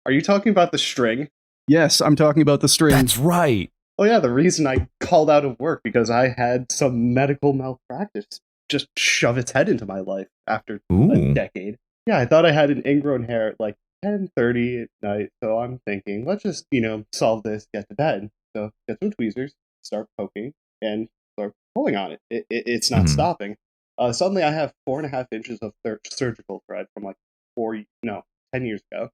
Are you talking about the string? Yes, I'm talking about the string. That's right. Oh yeah, the reason I called out of work because I had some medical malpractice just shove its head into my life after a decade. Yeah, I thought I had an ingrown hair at like 10:30 at night, so I'm thinking, let's just, solve this, get to bed. So get some tweezers, start poking, and start pulling on it. It's not stopping. Suddenly I have 4.5 inches of surgical thread from like 10 years ago.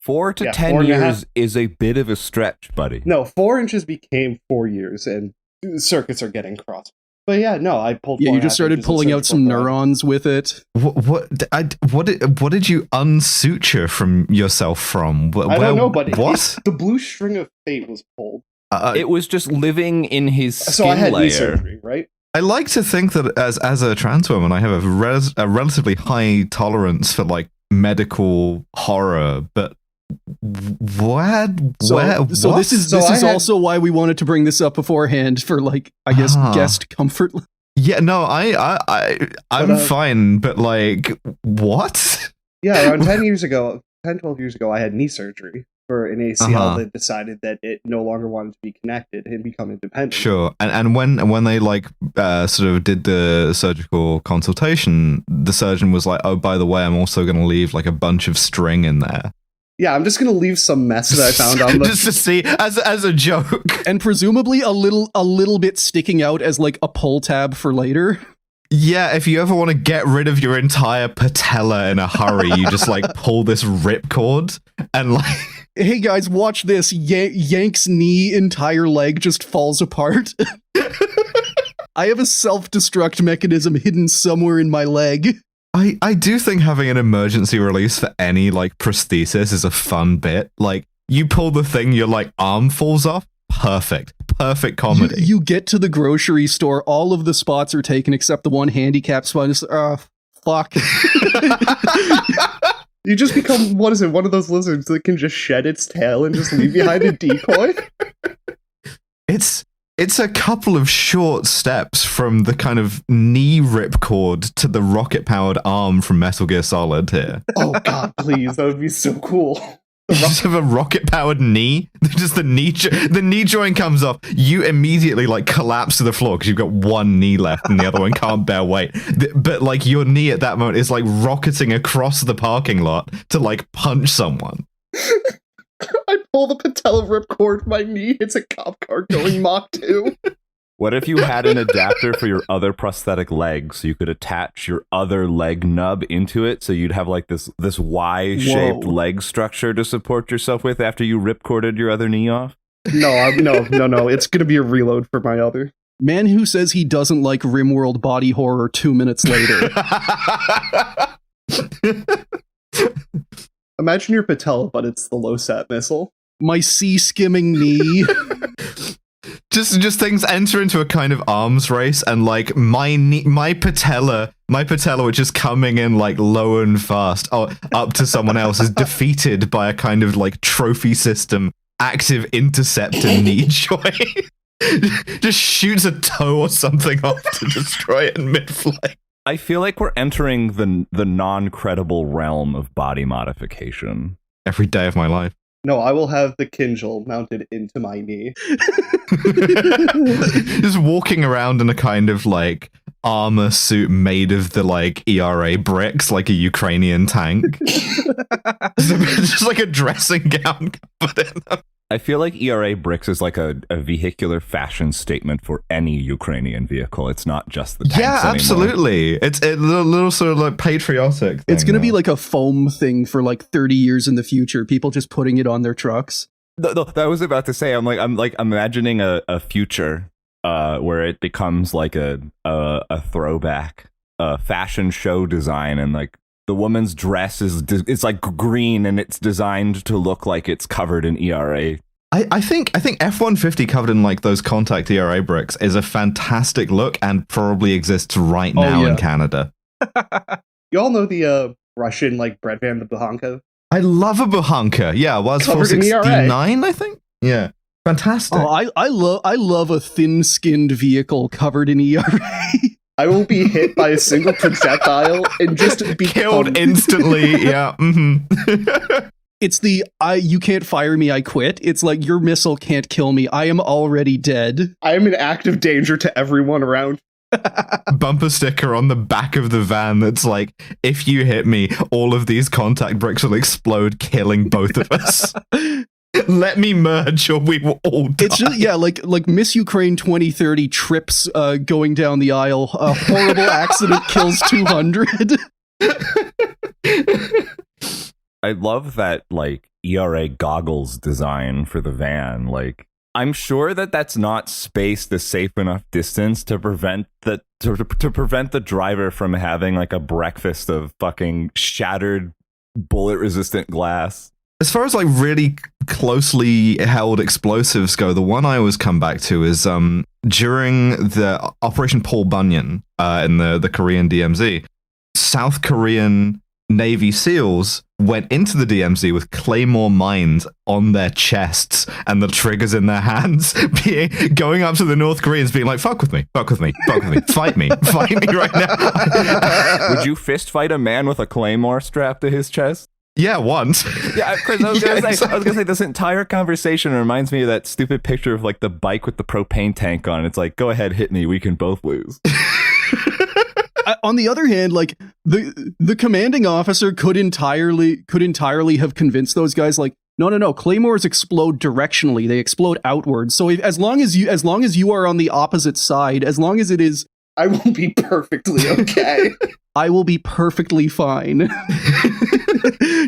4 to 10 years is a bit of a stretch, buddy. No, 4 inches became 4 years, and circuits are getting crossed. But yeah, no, I pulled. Yeah, you just started pulling out some neurons with it. What did you unsuture from yourself from? I don't know, but the blue string of fate was pulled. It was just living in his skin so I had layer. knee surgery, right? I like to think that as a trans woman, I have a relatively high tolerance for like medical horror, but So this is also why we wanted to bring this up beforehand for like, I guess, guest comfort. Yeah, no, I'm fine, but like, what? Yeah, around 12 years ago, I had knee surgery for an ACL that decided that it no longer wanted to be connected and become independent. Sure, and when they like sort of did the surgical consultation, the surgeon was like, oh, by the way, I'm also going to leave like a bunch of string in there. Yeah, I'm just gonna leave some mess that I found on the just to see as a joke, and presumably a little bit sticking out as like a pull tab for later. Yeah, if you ever want to get rid of your entire patella in a hurry, you just like pull this ripcord and like. Hey guys, watch this! Yank's knee, entire leg just falls apart. I have a self-destruct mechanism hidden somewhere in my leg. I do think having an emergency release for any like prosthesis is a fun bit. Like you pull the thing, your like arm falls off. Perfect comedy. You get to the grocery store, all of the spots are taken except the one handicap spot. Fuck. You just become, one of those lizards that can just shed its tail and just leave behind a decoy? It's a couple of short steps from the kind of knee ripcord to the rocket-powered arm from Metal Gear Solid here. Oh god, please, that would be so cool. You just have a rocket-powered knee. Just the knee joint comes off. You immediately like collapse to the floor because you've got one knee left and the other one can't bear weight. But like your knee at that moment is like rocketing across the parking lot to like punch someone. I pull the patella ripcord, my knee hits a cop car going Mach 2. What if you had an adapter for your other prosthetic leg so you could attach your other leg nub into it so you'd have like this Y-shaped leg structure to support yourself with after you ripcorded your other knee off? No, it's going to be a reload for my other. Man who says he doesn't like RimWorld body horror 2 minutes later. Imagine your patella, but it's the low-sat missile. My sea-skimming knee. Just things enter into a kind of arms race, and like my patella, which is coming in like low and fast up to someone else, is defeated by a kind of like trophy system active interceptor knee joint. Just shoots a toe or something off to destroy it in mid-flight. I feel like we're entering the non-credible realm of body modification. Every day of my life. No, I will have the Kinjal mounted into my knee. Just walking around in a kind of like armor suit made of the like ERA bricks, like a Ukrainian tank. Just like a dressing gown covered in them. I feel like ERA bricks is like a vehicular fashion statement for any Ukrainian vehicle. It's not just the tanks anymore. Absolutely. It's a little sort of like patriotic thing. It's going to be like a foam thing for like 30 years in the future. People just putting it on their trucks. I was about to say, I'm imagining a future where it becomes like a throwback, fashion show design, and like the woman's dress it's like green and it's designed to look like it's covered in ERA. I think F-150 covered in like those contact ERA bricks is a fantastic look and probably exists right now in Canada. You all know the Russian like bread van, the Buhanka? I love a Buhanka. Yeah, was 469, I think. Yeah, fantastic. Oh, I love a thin-skinned vehicle covered in ERA. I will be hit by a single projectile and just be killed instantly. Yeah. Mm-hmm. It's the you can't fire me, I quit. It's like your missile can't kill me. I am already dead. I am in active danger to everyone around. Bumper sticker on the back of the van that's like, if you hit me, all of these contact bricks will explode, killing both of us. Let me merge or we will all die. It's just, like Miss Ukraine 2030 trips going down the aisle. A horrible accident kills 200. I love that, like, ERA goggles design for the van. Like, I'm sure that that's not spaced a safe enough distance to prevent the driver from having, like, a breakfast of fucking shattered bullet-resistant glass. As far as, like, really closely held explosives go, the one I always come back to is during the Operation Paul Bunyan in the Korean DMZ, South Korean Navy SEALs went into the DMZ with claymore mines on their chests and the triggers in their hands, going up to the North Koreans being like, fuck with me, fight me right now. Would you fist fight a man with a claymore strapped to his chest? Yeah, once. Yeah, Chris, I was gonna say this entire conversation reminds me of that stupid picture of, like, the bike with the propane tank on. It's like, go ahead, hit me, we can both lose. On the other hand, like the commanding officer could entirely have convinced those guys, like, no, claymores explode directionally; they explode outwards. So as long as you are on the opposite side, as long as it is, I will be perfectly okay. I will be perfectly fine.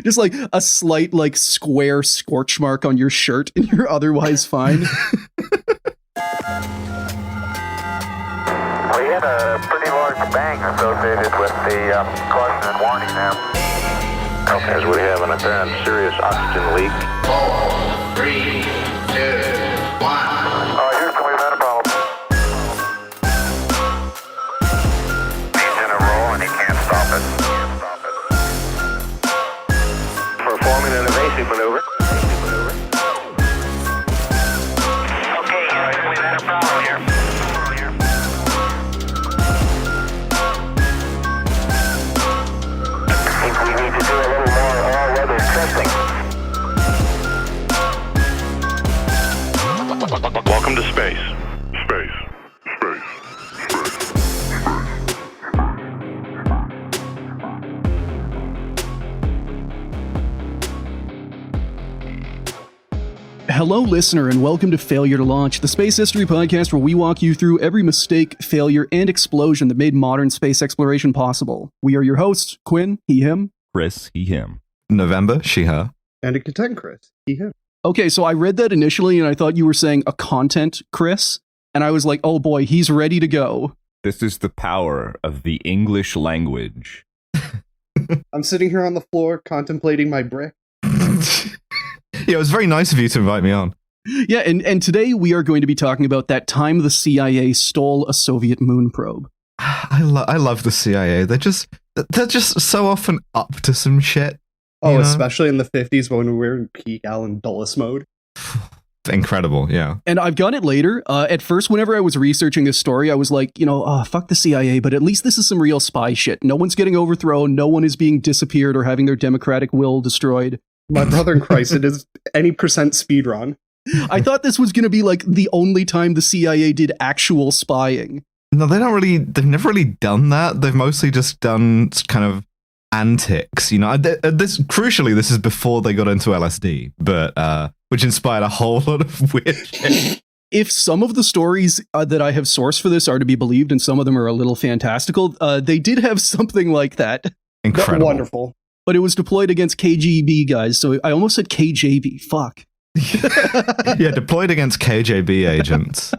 Just like a slight, like, square scorch mark on your shirt, and you're otherwise fine. We had a pretty large bang associated with the caution and warning now. Okay, as we have an apparent serious oxygen leak. 4, 3, 2, 1. Houston, we've had a problem. He's in a roll and he can't stop it. Performing an evasive maneuver. Okay, Houston, we've had a problem here. We need to do a little more all-weather testing. Welcome to space. Hello, listener, and welcome to Failure to Launch, the space history podcast where we walk you through every mistake, failure, and explosion that made modern space exploration possible. We are your hosts, Quinn, he, him. Chris, he, him. November, she, her. And a content Chris. He, him. Okay, so I read that initially, and I thought you were saying a content Chris, and I was like, oh boy, he's ready to go. This is the power of the English language. I'm sitting here on the floor contemplating my brick. Yeah, it was very nice of you to invite me on. Yeah, and today we are going to be talking about that time the CIA stole a Soviet moon probe. I love the CIA. They're just so often up to some shit. Oh, especially in the 50s when we were in peak Alan Dulles mode. Incredible, yeah. And I've got it later. At first, whenever I was researching this story, I was like, fuck the CIA, but at least this is some real spy shit. No one's getting overthrown, no one is being disappeared or having their democratic will destroyed. My brother in Christ, it is any percent speedrun. I thought this was going to be like the only time the CIA did actual spying. No, they've never really done that. They've mostly just done kind of antics, crucially, this is before they got into LSD, but which inspired a whole lot of weird shit. If some of the stories that I have sourced for this are to be believed, and some of them are a little fantastical, they did have something like that. Incredible. Wonderful. But it was deployed against KGB guys, so I almost said KJB. Fuck. Yeah, deployed against KJB agents.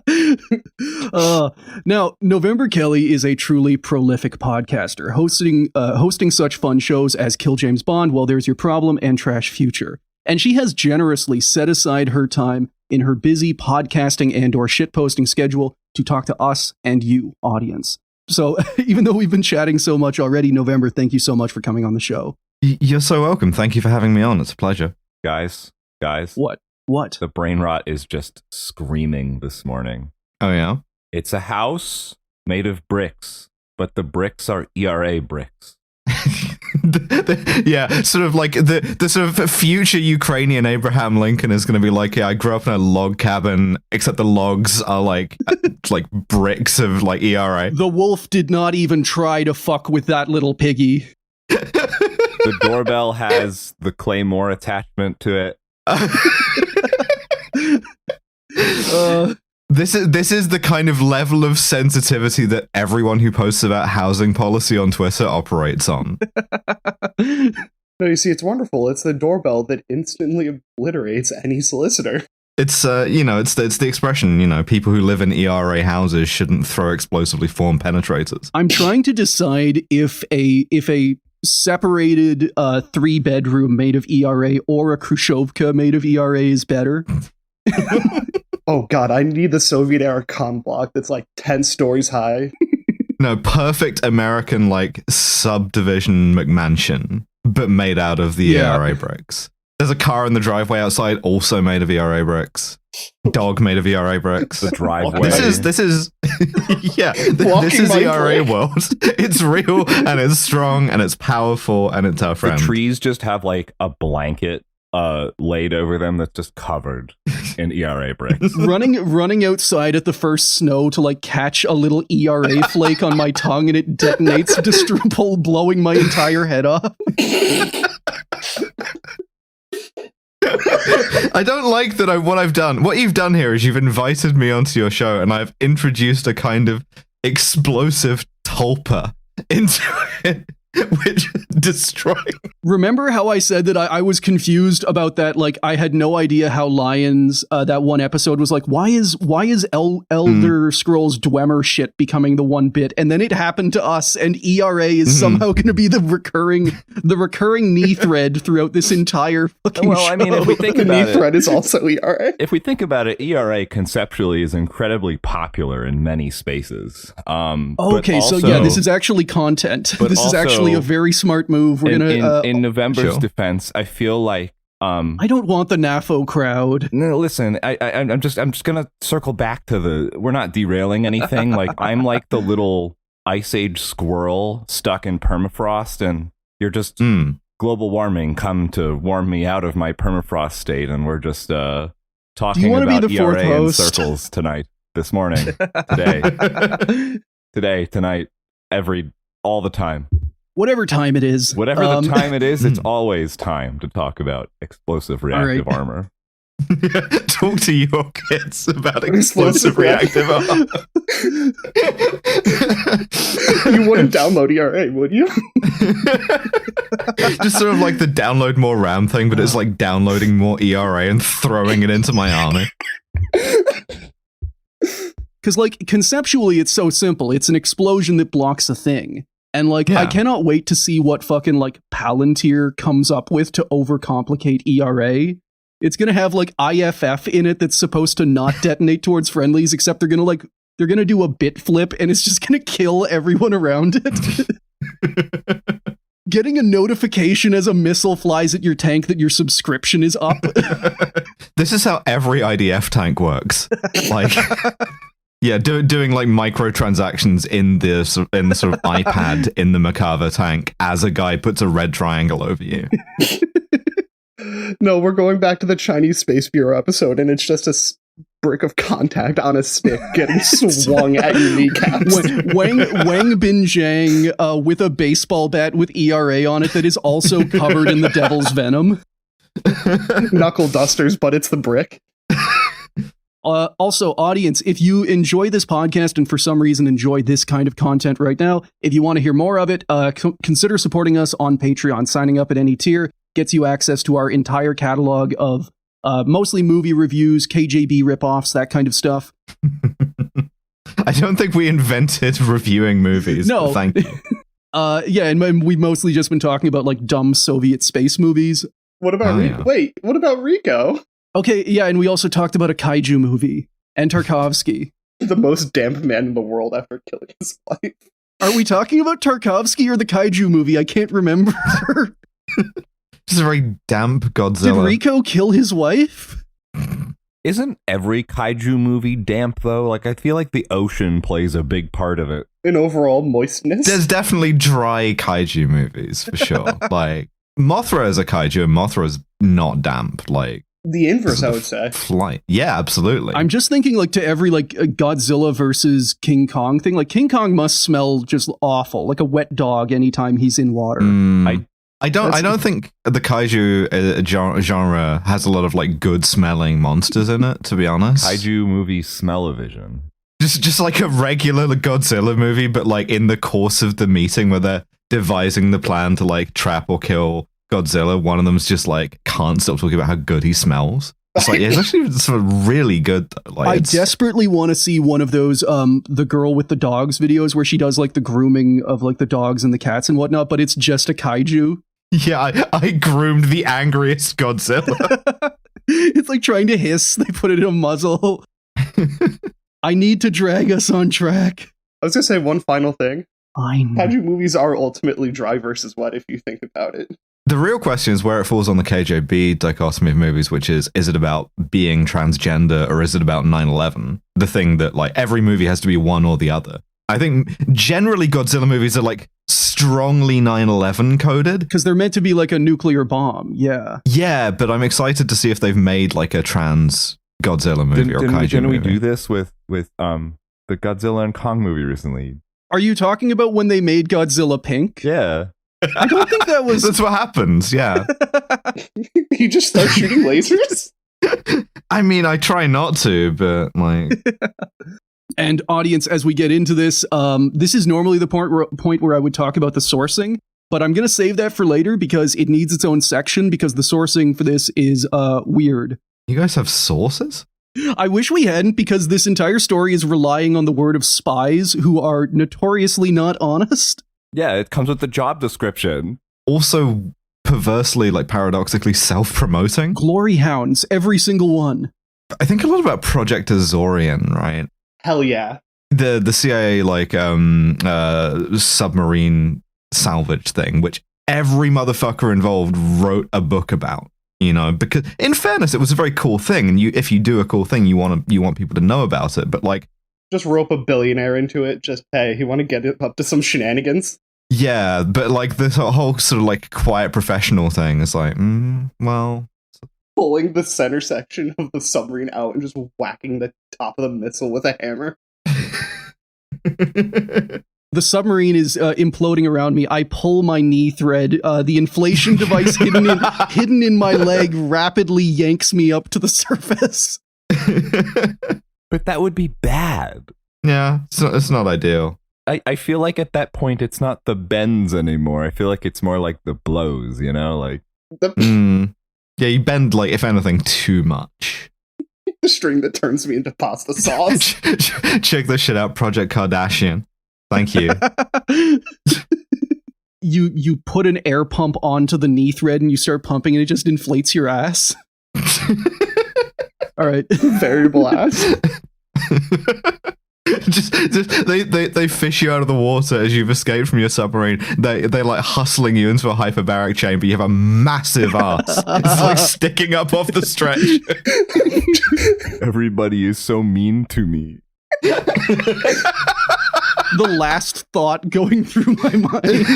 Now, November Kelly is a truly prolific podcaster, hosting such fun shows as Kill James Bond, Well, There's Your Problem, and Trash Future. And she has generously set aside her time in her busy podcasting and or shitposting schedule to talk to us and you, audience. So even though we've been chatting so much already, November, thank you so much for coming on the show. You're so welcome. Thank you for having me on. It's a pleasure. Guys. What? The brain rot is just screaming this morning. Oh, yeah? It's a house made of bricks, but the bricks are ERA bricks. Yeah, sort of like the sort of future Ukrainian Abraham Lincoln is going to be like, yeah, I grew up in a log cabin, except the logs are like bricks of like ERA. The wolf did not even try to fuck with that little piggy. The doorbell has the Claymore attachment to it. This is the kind of level of sensitivity that everyone who posts about housing policy on Twitter operates on. No, you see, it's wonderful. It's the doorbell that instantly obliterates any solicitor. It's it's the expression, people who live in ERA houses shouldn't throw explosively formed penetrators. I'm trying to decide if a separated 3-bedroom made of ERA or a Khrushchevka made of ERA is better. Oh god, I need the Soviet-era con block that's like 10 stories high. No, perfect American, like, subdivision McMansion, but made out of the ERA bricks. There's a car in the driveway outside, also made of ERA bricks. Dog made of ERA bricks. The driveway. This is yeah. This is ERA world. It's real and it's strong and it's powerful and it's our friend. The trees just have like a blanket laid over them that's just covered in ERA bricks. running outside at the first snow to like catch a little ERA flake on my tongue and it detonates, blowing my entire head off. I don't like that what I've done. What you've done here is you've invited me onto your show and I've introduced a kind of explosive tulpa into it, which destroying. Remember how I said that I was confused about that? Like, I had no idea how Lions, that one episode was like, why is Elder Scrolls Dwemer shit becoming the one bit? And then it happened to us, and ERA is somehow going to be the recurring knee thread throughout this entire fucking show. I mean, if we think about knee thread is also ERA. If we think about it, ERA conceptually is incredibly popular in many spaces. Okay, so yeah, this is actually content. This is actually a very smart move. We're gonna in November's defense, I feel like I don't want the NAFO crowd. No, listen, I'm just gonna circle back to we're not derailing anything. Like, I'm like the little Ice Age squirrel stuck in permafrost, and you're just global warming come to warm me out of my permafrost state, and we're just talking about ERA in circles tonight, this morning, today, tonight, all the time. Whatever time it is. Whatever the time it is, it's always time to talk about explosive reactive armor. Talk to your kids about explosive reactive armor. You wouldn't download ERA, would you? Just sort of like the download more RAM thing, but it's like downloading more ERA and throwing it into my army. Because, like, conceptually, it's so simple. It's an explosion that blocks a thing. And, like, I cannot wait to see what fucking, like, Palantir comes up with to overcomplicate ERA. It's gonna have, like, IFF in it that's supposed to not detonate towards friendlies, except they're gonna do a bit flip, and it's just gonna kill everyone around it. Getting a notification as a missile flies at your tank that your subscription is up. This is how every IDF tank works. Like... Yeah, doing like microtransactions in the sort of iPad in the Makava tank as a guy puts a red triangle over you. No, we're going back to the Chinese Space Bureau episode, and it's just a brick of contact on a stick getting swung at your kneecaps. Wang Binjiang with a baseball bat with ERA on it that is also covered in the devil's venom. Knuckle dusters, but it's the brick. Also, audience, if you enjoy this podcast and for some reason enjoy this kind of content right now, if you want to hear more of it, consider supporting us on Patreon. Signing up at any tier gets you access to our entire catalog of mostly movie reviews, KJB ripoffs, that kind of stuff. I don't think we invented reviewing movies. No. Thank you. Yeah, and we've mostly just been talking about like dumb Soviet space movies. What about Rico? Yeah. Wait, what about Rico? Okay, yeah, and we also talked about a kaiju movie, and Tarkovsky. The most damp man in the world after killing his wife. Are we talking about Tarkovsky or the kaiju movie? I can't remember. Just a very damp Godzilla. Did Rico kill his wife? Isn't every kaiju movie damp, though? Like, I feel like the ocean plays a big part of it. In overall moistness? There's definitely dry kaiju movies, for sure. Like, Mothra is a kaiju, and Mothra's not damp. Like, the inverse, I would say. Flight. Yeah, absolutely. I'm just thinking, like, to every, like, Godzilla versus King Kong thing, like, King Kong must smell just awful, like a wet dog anytime he's in water. I don't think the kaiju genre has a lot of, like, good smelling monsters in it, to be honest. Kaiju movie smell-o-vision. Just like a regular Godzilla movie, but like in the course of the meeting where they're devising the plan to like trap or kill Godzilla, one of them's just like can't stop talking about how good he smells. It's like it's actually sort of really good. Like, I desperately want to see one of those the girl with the dogs videos where she does like the grooming of like the dogs and the cats and whatnot, but it's just a kaiju. Yeah, I groomed the angriest Godzilla. It's like trying to hiss. They put it in a muzzle. I need to drag us on track. I was going to say one final thing. Fine. Kaiju movies are ultimately dry versus wet if you think about it. The real question is where it falls on the KJB dichotomy of movies, which is it about being transgender or is it about 9/11? The thing that like every movie has to be one or the other. I think generally Godzilla movies are like strongly 9/11 coded. Because they're meant to be like a nuclear bomb, yeah. Yeah, but I'm excited to see if they've made like a trans Godzilla movie or kaiju movie. Didn't we do this with the Godzilla and Kong movie recently? Are you talking about when they made Godzilla pink? Yeah. I don't think that was... That's what happens, yeah. You just start shooting lasers? I mean, I try not to, but like... And audience, as we get into this, this is normally the point where I would talk about the sourcing, but I'm going to save that for later because it needs its own section because the sourcing for this is weird. You guys have sources? I wish we hadn't because this entire story is relying on the word of spies who are notoriously not honest. Yeah, it comes with the job description. Also, perversely, like paradoxically self-promoting. Glory hounds, every single one. I think a lot about Project Azorian, right? Hell yeah. The CIA, like, submarine salvage thing, which every motherfucker involved wrote a book about. You know, because in fairness, it was a very cool thing, and if you do a cool thing, you want people to know about it. But like, just rope a billionaire into it. Just hey, you want to get it up to some shenanigans? Yeah, but like this whole sort of like quiet professional thing is like, well, pulling the center section of the submarine out and just whacking the top of the missile with a hammer. The submarine is imploding around me. I pull my knee thread. The inflation device hidden in my leg rapidly yanks me up to the surface. But that would be bad. Yeah, it's not ideal. I feel like at that point, it's not the bends anymore. I feel like it's more like the blows, you know? Like Yeah, you bend, like, if anything, too much. The string that turns me into pasta sauce. Check this shit out, Project Kardashian. Thank you. You put an air pump onto the knee thread and you start pumping and it just inflates your ass. All right. Variable ass. just they fish you out of the water as you've escaped from your submarine. They like hustling you into a hyperbaric chamber. You have a massive ass. It's like sticking up off the stretch. Everybody is so mean to me. The last thought going through my mind.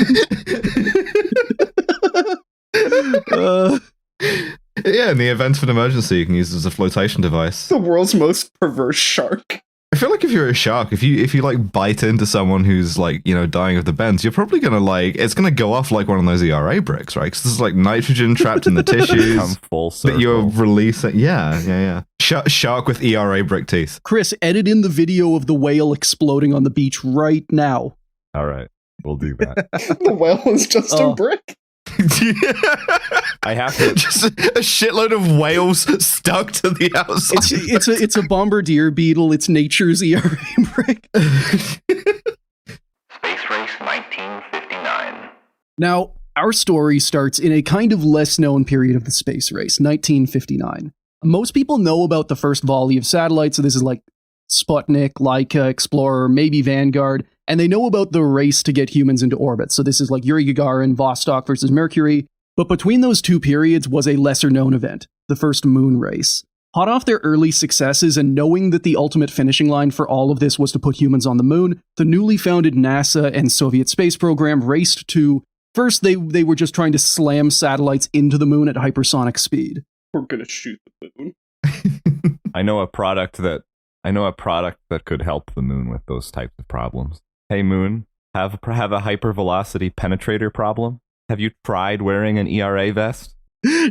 Yeah, in the event of an emergency, you can use it as a flotation device. The world's most perverse shark. I feel like if you're a shark, if you like bite into someone who's like, you know, dying of the bends, you're probably gonna like, it's gonna go off like one of those ERA bricks, right? Because there's like nitrogen trapped in the tissues. Come full circle. That you're releasing. Yeah. Shark with ERA brick teeth. Chris, edit in the video of the whale exploding on the beach right now. All right, we'll do that. The whale is just a brick. I have to just a shitload of whales stuck to the outside. It's a bombardier beetle. It's nature's ERA brick. Space Race 1959. Now, our story starts in a kind of less known period of the space race, 1959. Most people know about the first volley of satellites, so this is like Sputnik, Laika, Explorer, maybe Vanguard, and they know about the race to get humans into orbit. So this is like Yuri Gagarin, Vostok versus Mercury. But between those two periods was a lesser known event, the first moon race. Hot off their early successes and knowing that the ultimate finishing line for all of this was to put humans on the moon, the newly founded NASA and Soviet space program raced to... First, they were just trying to slam satellites into the moon at hypersonic speed. We're gonna shoot the moon. I know a product that could help the moon with those types of problems. Hey, moon, have a hypervelocity penetrator problem? Have you tried wearing an ERA vest?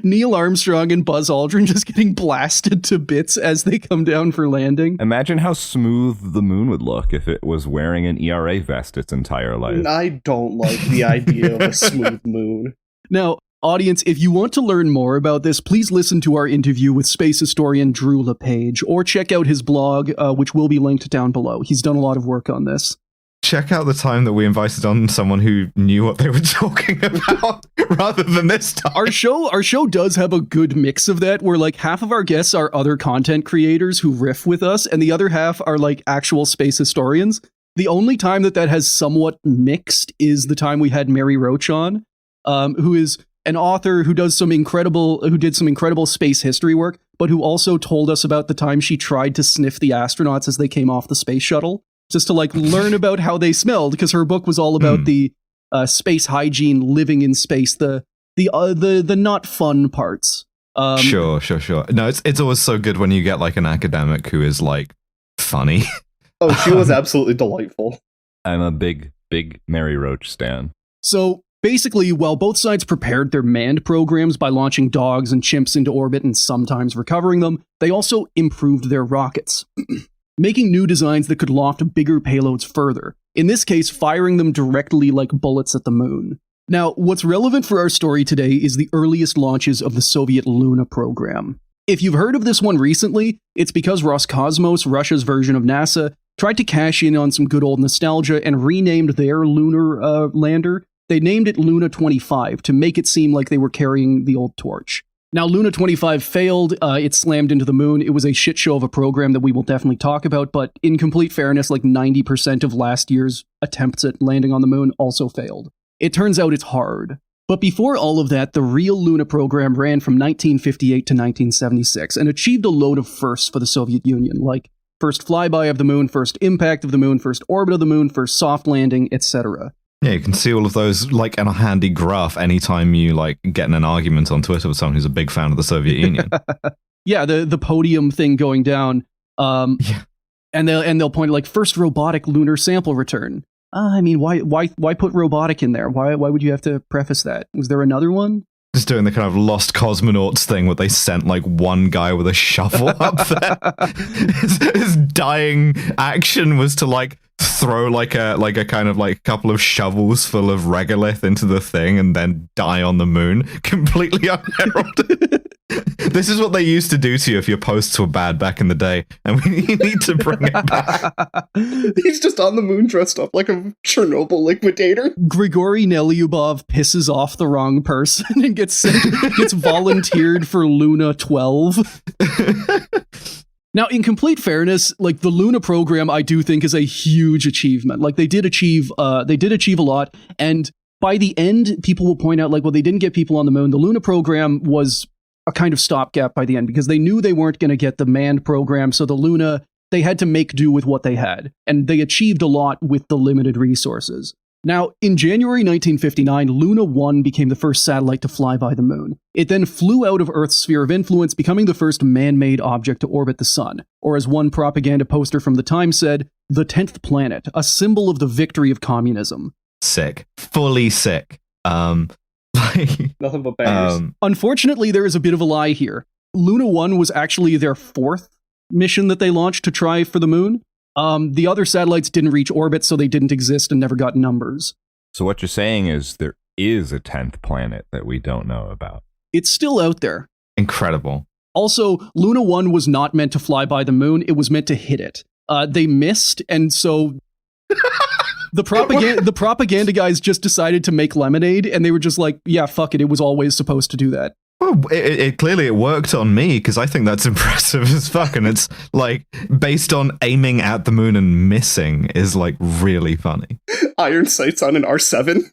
Neil Armstrong and Buzz Aldrin just getting blasted to bits as they come down for landing. Imagine how smooth the moon would look if it was wearing an ERA vest its entire life. I don't like the idea of a smooth moon. Now, audience, if you want to learn more about this, please listen to our interview with space historian Drew LePage, or check out his blog, which will be linked down below. He's done a lot of work on this. Check out the time that we invited on someone who knew what they were talking about rather than this time. Our show does have a good mix of that, where like half of our guests are other content creators who riff with us, and the other half are like actual space historians. The only time that has somewhat mixed is the time we had Mary Roach on, who is an author who did some incredible space history work, but who also told us about the time she tried to sniff the astronauts as they came off the space shuttle, just to like learn about how they smelled, because her book was all about the space hygiene, living in space, the not fun parts. Sure. No, it's always so good when you get like an academic who is like funny. Oh, she was absolutely delightful. I'm a big Mary Roach stan. So basically, while both sides prepared their manned programs by launching dogs and chimps into orbit and sometimes recovering them, they also improved their rockets, making new designs that could loft bigger payloads further, in this case firing them directly like bullets at the moon. Now, what's relevant for our story today is the earliest launches of the Soviet Luna program. If you've heard of this one recently, it's because Roscosmos, Russia's version of NASA, tried to cash in on some good old nostalgia and renamed their lunar lander. They named it Luna 25 to make it seem like they were carrying the old torch. Now, Luna 25 failed. It slammed into the moon. It was a shit show of a program that we will definitely talk about, but in complete fairness, like 90% of last year's attempts at landing on the moon also failed. It turns out it's hard. But before all of that, the real Luna program ran from 1958 to 1976 and achieved a load of firsts for the Soviet Union, like first flyby of the moon, first impact of the moon, first orbit of the moon, first soft landing, etc. Yeah, you can see all of those like in a handy graph anytime you like get in an argument on Twitter with someone who's a big fan of the Soviet Union. Yeah, the podium thing going down. Yeah. And they'll point to like first robotic lunar sample return. I mean, why put robotic in there? Why would you have to preface that? Was there another one? Just doing the kind of lost cosmonauts thing where they sent like one guy with a shovel up there. His dying action was to like throw like a kind of like couple of shovels full of regolith into the thing and then die on the moon completely unheralded. This is what they used to do to you if your posts were bad back in the day, and we need to bring it back. He's just on the moon dressed up like a Chernobyl liquidator. Grigory Nelyubov pisses off the wrong person and gets volunteered for Luna 12. Now, in complete fairness, like the Luna program, I do think is a huge achievement. Like they did achieve a lot, and by the end, people will point out like, well, they didn't get people on the moon. The Luna program was a kind of stopgap by the end because they knew they weren't going to get the manned program. So the Luna, they had to make do with what they had, and they achieved a lot with the limited resources. Now, in January 1959, Luna 1 became the first satellite to fly by the moon. It then flew out of Earth's sphere of influence, becoming the first man-made object to orbit the sun. Or as one propaganda poster from the time said, the 10th planet, a symbol of the victory of communism. Sick. Fully sick. Nothing but bangers. Unfortunately, there is a bit of a lie here. Luna 1 was actually their fourth mission that they launched to try for the moon. The other satellites didn't reach orbit, so they didn't exist and never got numbers. So what you're saying is there is a 10th planet that we don't know about. It's still out there. Incredible. Also, Luna 1 was not meant to fly by the moon. It was meant to hit it. They missed, and so the propaganda guys just decided to make lemonade, and they were just like, yeah, fuck it. It was always supposed to do that. Well, it clearly worked on me because I think that's impressive as fuck, and it's like based on aiming at the moon and missing is like really funny. Iron sights on an R7.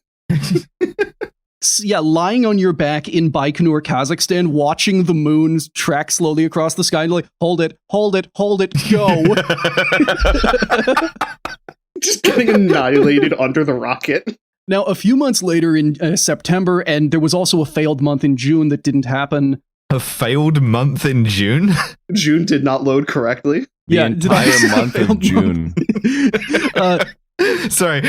lying on your back in Baikonur, Kazakhstan, watching the moon track slowly across the sky, and like, hold it, go. Just getting annihilated under the rocket. Now, a few months later in September, and there was also a failed month in June that didn't happen. A failed month in June? June did not load correctly. The entire month of June. Sorry,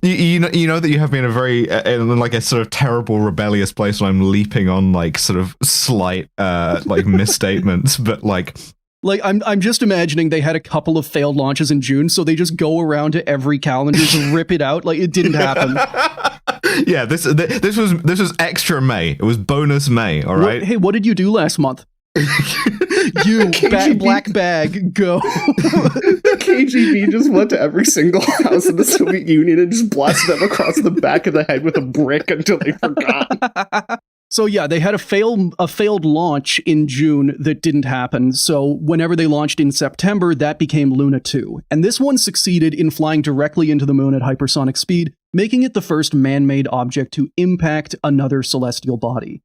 you know that you have me in a very in like a sort of terrible rebellious place when I'm leaping on like sort of slight like misstatements, but like I'm just imagining they had a couple of failed launches in June, so they just go around to every calendar to rip it out like it didn't happen. Yeah, this was extra May. It was bonus May. All right. Hey, what did you do last month? Black bag, go. The KGB just went to every single house in the Soviet Union and just blasted them across the back of the head with a brick until they forgot. So yeah, they had a failed launch in June that didn't happen. So whenever they launched in September, that became Luna 2. And this one succeeded in flying directly into the moon at hypersonic speed, making it the first man-made object to impact another celestial body.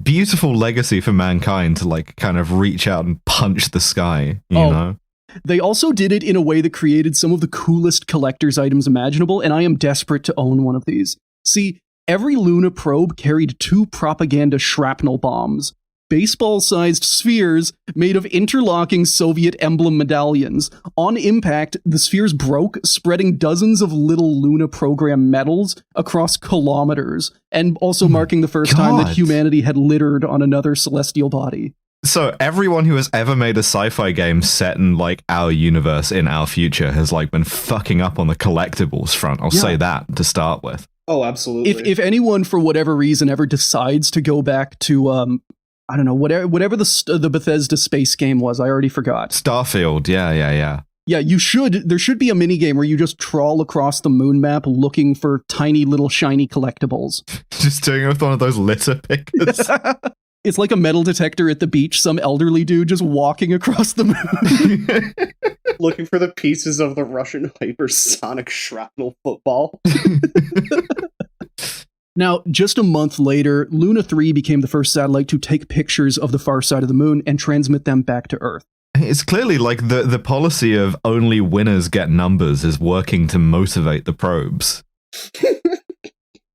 Beautiful legacy for mankind to like kind of reach out and punch the sky, you know? They also did it in a way that created some of the coolest collector's items imaginable, and I am desperate to own one of these. See, every Luna probe carried 2 propaganda shrapnel bombs, baseball-sized spheres made of interlocking Soviet emblem medallions. On impact, the spheres broke, spreading dozens of little Luna program medals across kilometers, and also marking the first time that humanity had littered on another celestial body. So everyone who has ever made a sci-fi game set in like our universe in our future has like been fucking up on the collectibles front. I'll say that to start with. Oh, absolutely. If anyone, for whatever reason, ever decides to go back to I don't know, whatever the Bethesda space game was, I already forgot. Starfield, yeah. Yeah, there should be a mini game where you just trawl across the moon map looking for tiny little shiny collectibles. Just doing it with one of those litter pickers. It's like a metal detector at the beach, some elderly dude just walking across the moon. Looking for the pieces of the Russian hypersonic shrapnel football. Now, just a month later, Luna 3 became the first satellite to take pictures of the far side of the moon and transmit them back to Earth. It's clearly like the policy of only winners get numbers is working to motivate the probes.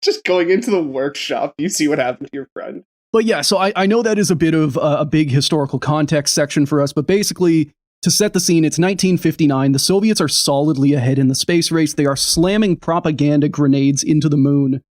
Just going into the workshop, you see what happened to your friend. But yeah, so I know that is a bit of a big historical context section for us, but basically, to set the scene, it's 1959. The Soviets are solidly ahead in the space race. They are slamming propaganda grenades into the moon.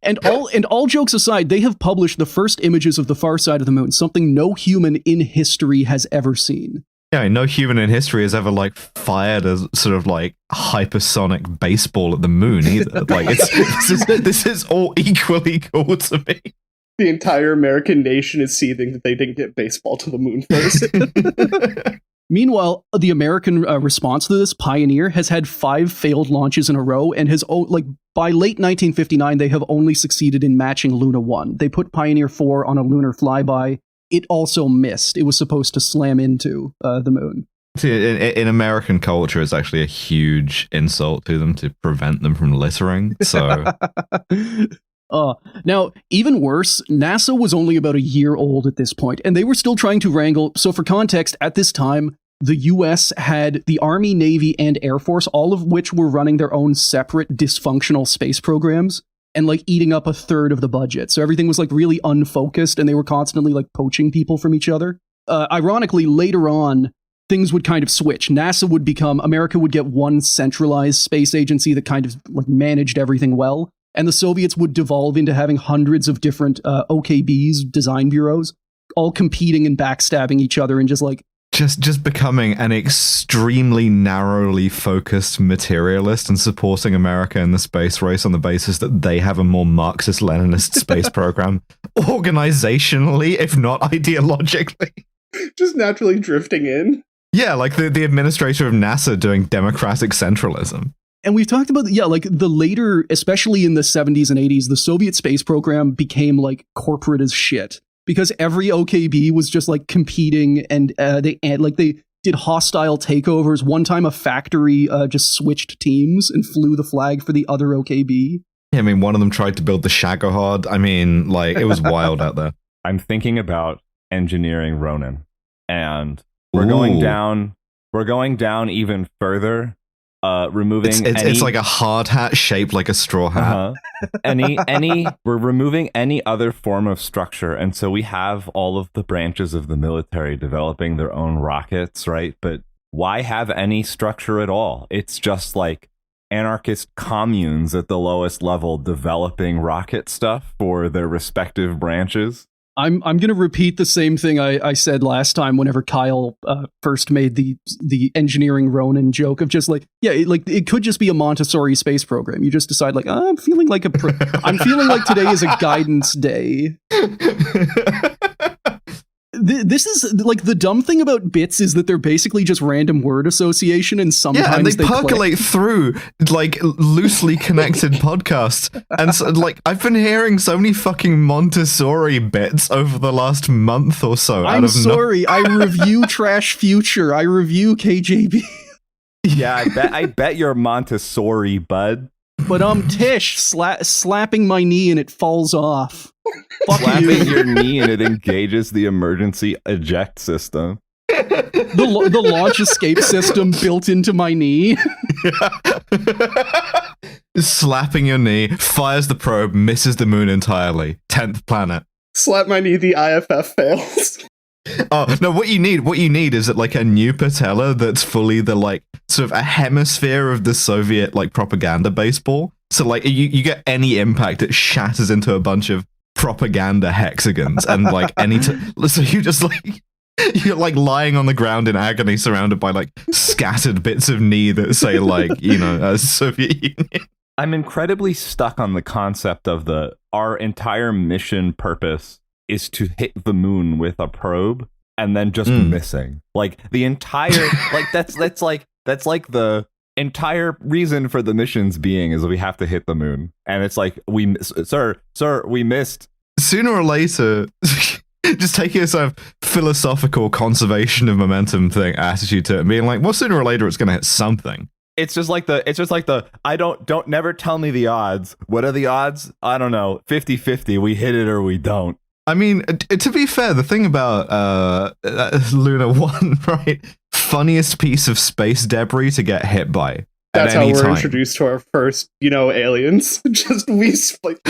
And all jokes aside, they have published the first images of the far side of the moon, something no human in history has ever seen. Yeah, no human in history has ever like fired a sort of like hypersonic baseball at the moon either. Like this is all equally cool to me. The entire American nation is seething that they didn't get baseball to the moon first. Meanwhile, the American response to this, Pioneer, has had 5 failed launches in a row and has, by late 1959, they have only succeeded in matching Luna 1. They put Pioneer 4 on a lunar flyby. It also missed. It was supposed to slam into the moon. See, in American culture, it's actually a huge insult to them to prevent them from littering. So, now, even worse, NASA was only about a year old at this point, and they were still trying to wrangle. So for context, at this time, the US had the Army, Navy, and Air Force, all of which were running their own separate dysfunctional space programs and like eating up a third of the budget. So everything was like really unfocused, and they were constantly like poaching people from each other. Ironically, later on, things would kind of switch. America would get one centralized space agency that kind of like managed everything well. And the Soviets would devolve into having hundreds of different OKBs, design bureaus, all competing and backstabbing each other and just becoming an extremely narrowly focused materialist and supporting America in the space race on the basis that they have a more Marxist-Leninist space program, organizationally, if not ideologically. Just naturally drifting in. Yeah, like the administrator of NASA doing democratic centralism. And we've talked about, like the later, especially in the 70s and 80s, the Soviet space program became like corporate as shit because every OKB was just like competing and they did hostile takeovers. One time a factory just switched teams and flew the flag for the other OKB. I mean, one of them tried to build the Shagohod. I mean, like, it was wild out there. I'm thinking about engineering Ronin, and we're going down. We're going down even further. Removing it's like a hard hat shaped like a straw hat. We're removing any other form of structure, and so we have all of the branches of the military developing their own rockets, right? But why have any structure at all? It's just like anarchist communes at the lowest level developing rocket stuff for their respective branches. I'm going to repeat the same thing I said last time whenever Kyle first made the engineering Ronin joke of just like, yeah, it could just be a Montessori space program. You just decide like, I'm feeling like I'm feeling like today is a guidance day. This is like the dumb thing about bits is that they're basically just random word association, and sometimes and they percolate click through like loosely connected podcasts. And so, like, I've been hearing so many fucking Montessori bits over the last month or so. I'm sorry, I review Trash Future. I review KJB. Yeah, I bet you're Montessori, bud. But Tish slapping my knee and it falls off. Slapping your knee and it engages the emergency eject system. The launch escape system built into my knee. Slapping your knee, fires the probe, misses the moon entirely. 10th planet. Slap my knee, the IFF fails. Oh, no, what you need is like a new patella that's fully the like sort of a hemisphere of the Soviet like propaganda baseball. So like you get any impact, it shatters into a bunch of propaganda hexagons and like so you just like you're like lying on the ground in agony surrounded by like scattered bits of knee that say like, you know, Soviet Union. I'm incredibly stuck on the concept of our entire mission purpose is to hit the moon with a probe and then just missing. Like the entire like that's like the entire reason for the missions being is we have to hit the moon. And it's like sir, we missed. Sooner or later just taking a sort of philosophical conservation of momentum thing attitude to it and being like, well, sooner or later it's gonna hit something. It's just like the I don't never tell me the odds. What are the odds? I don't know. 50-50. We hit it or we don't. I mean, to be fair, the thing about Luna 1, right? Funniest piece of space debris to get hit by. That's how we're introduced to our first, aliens. Just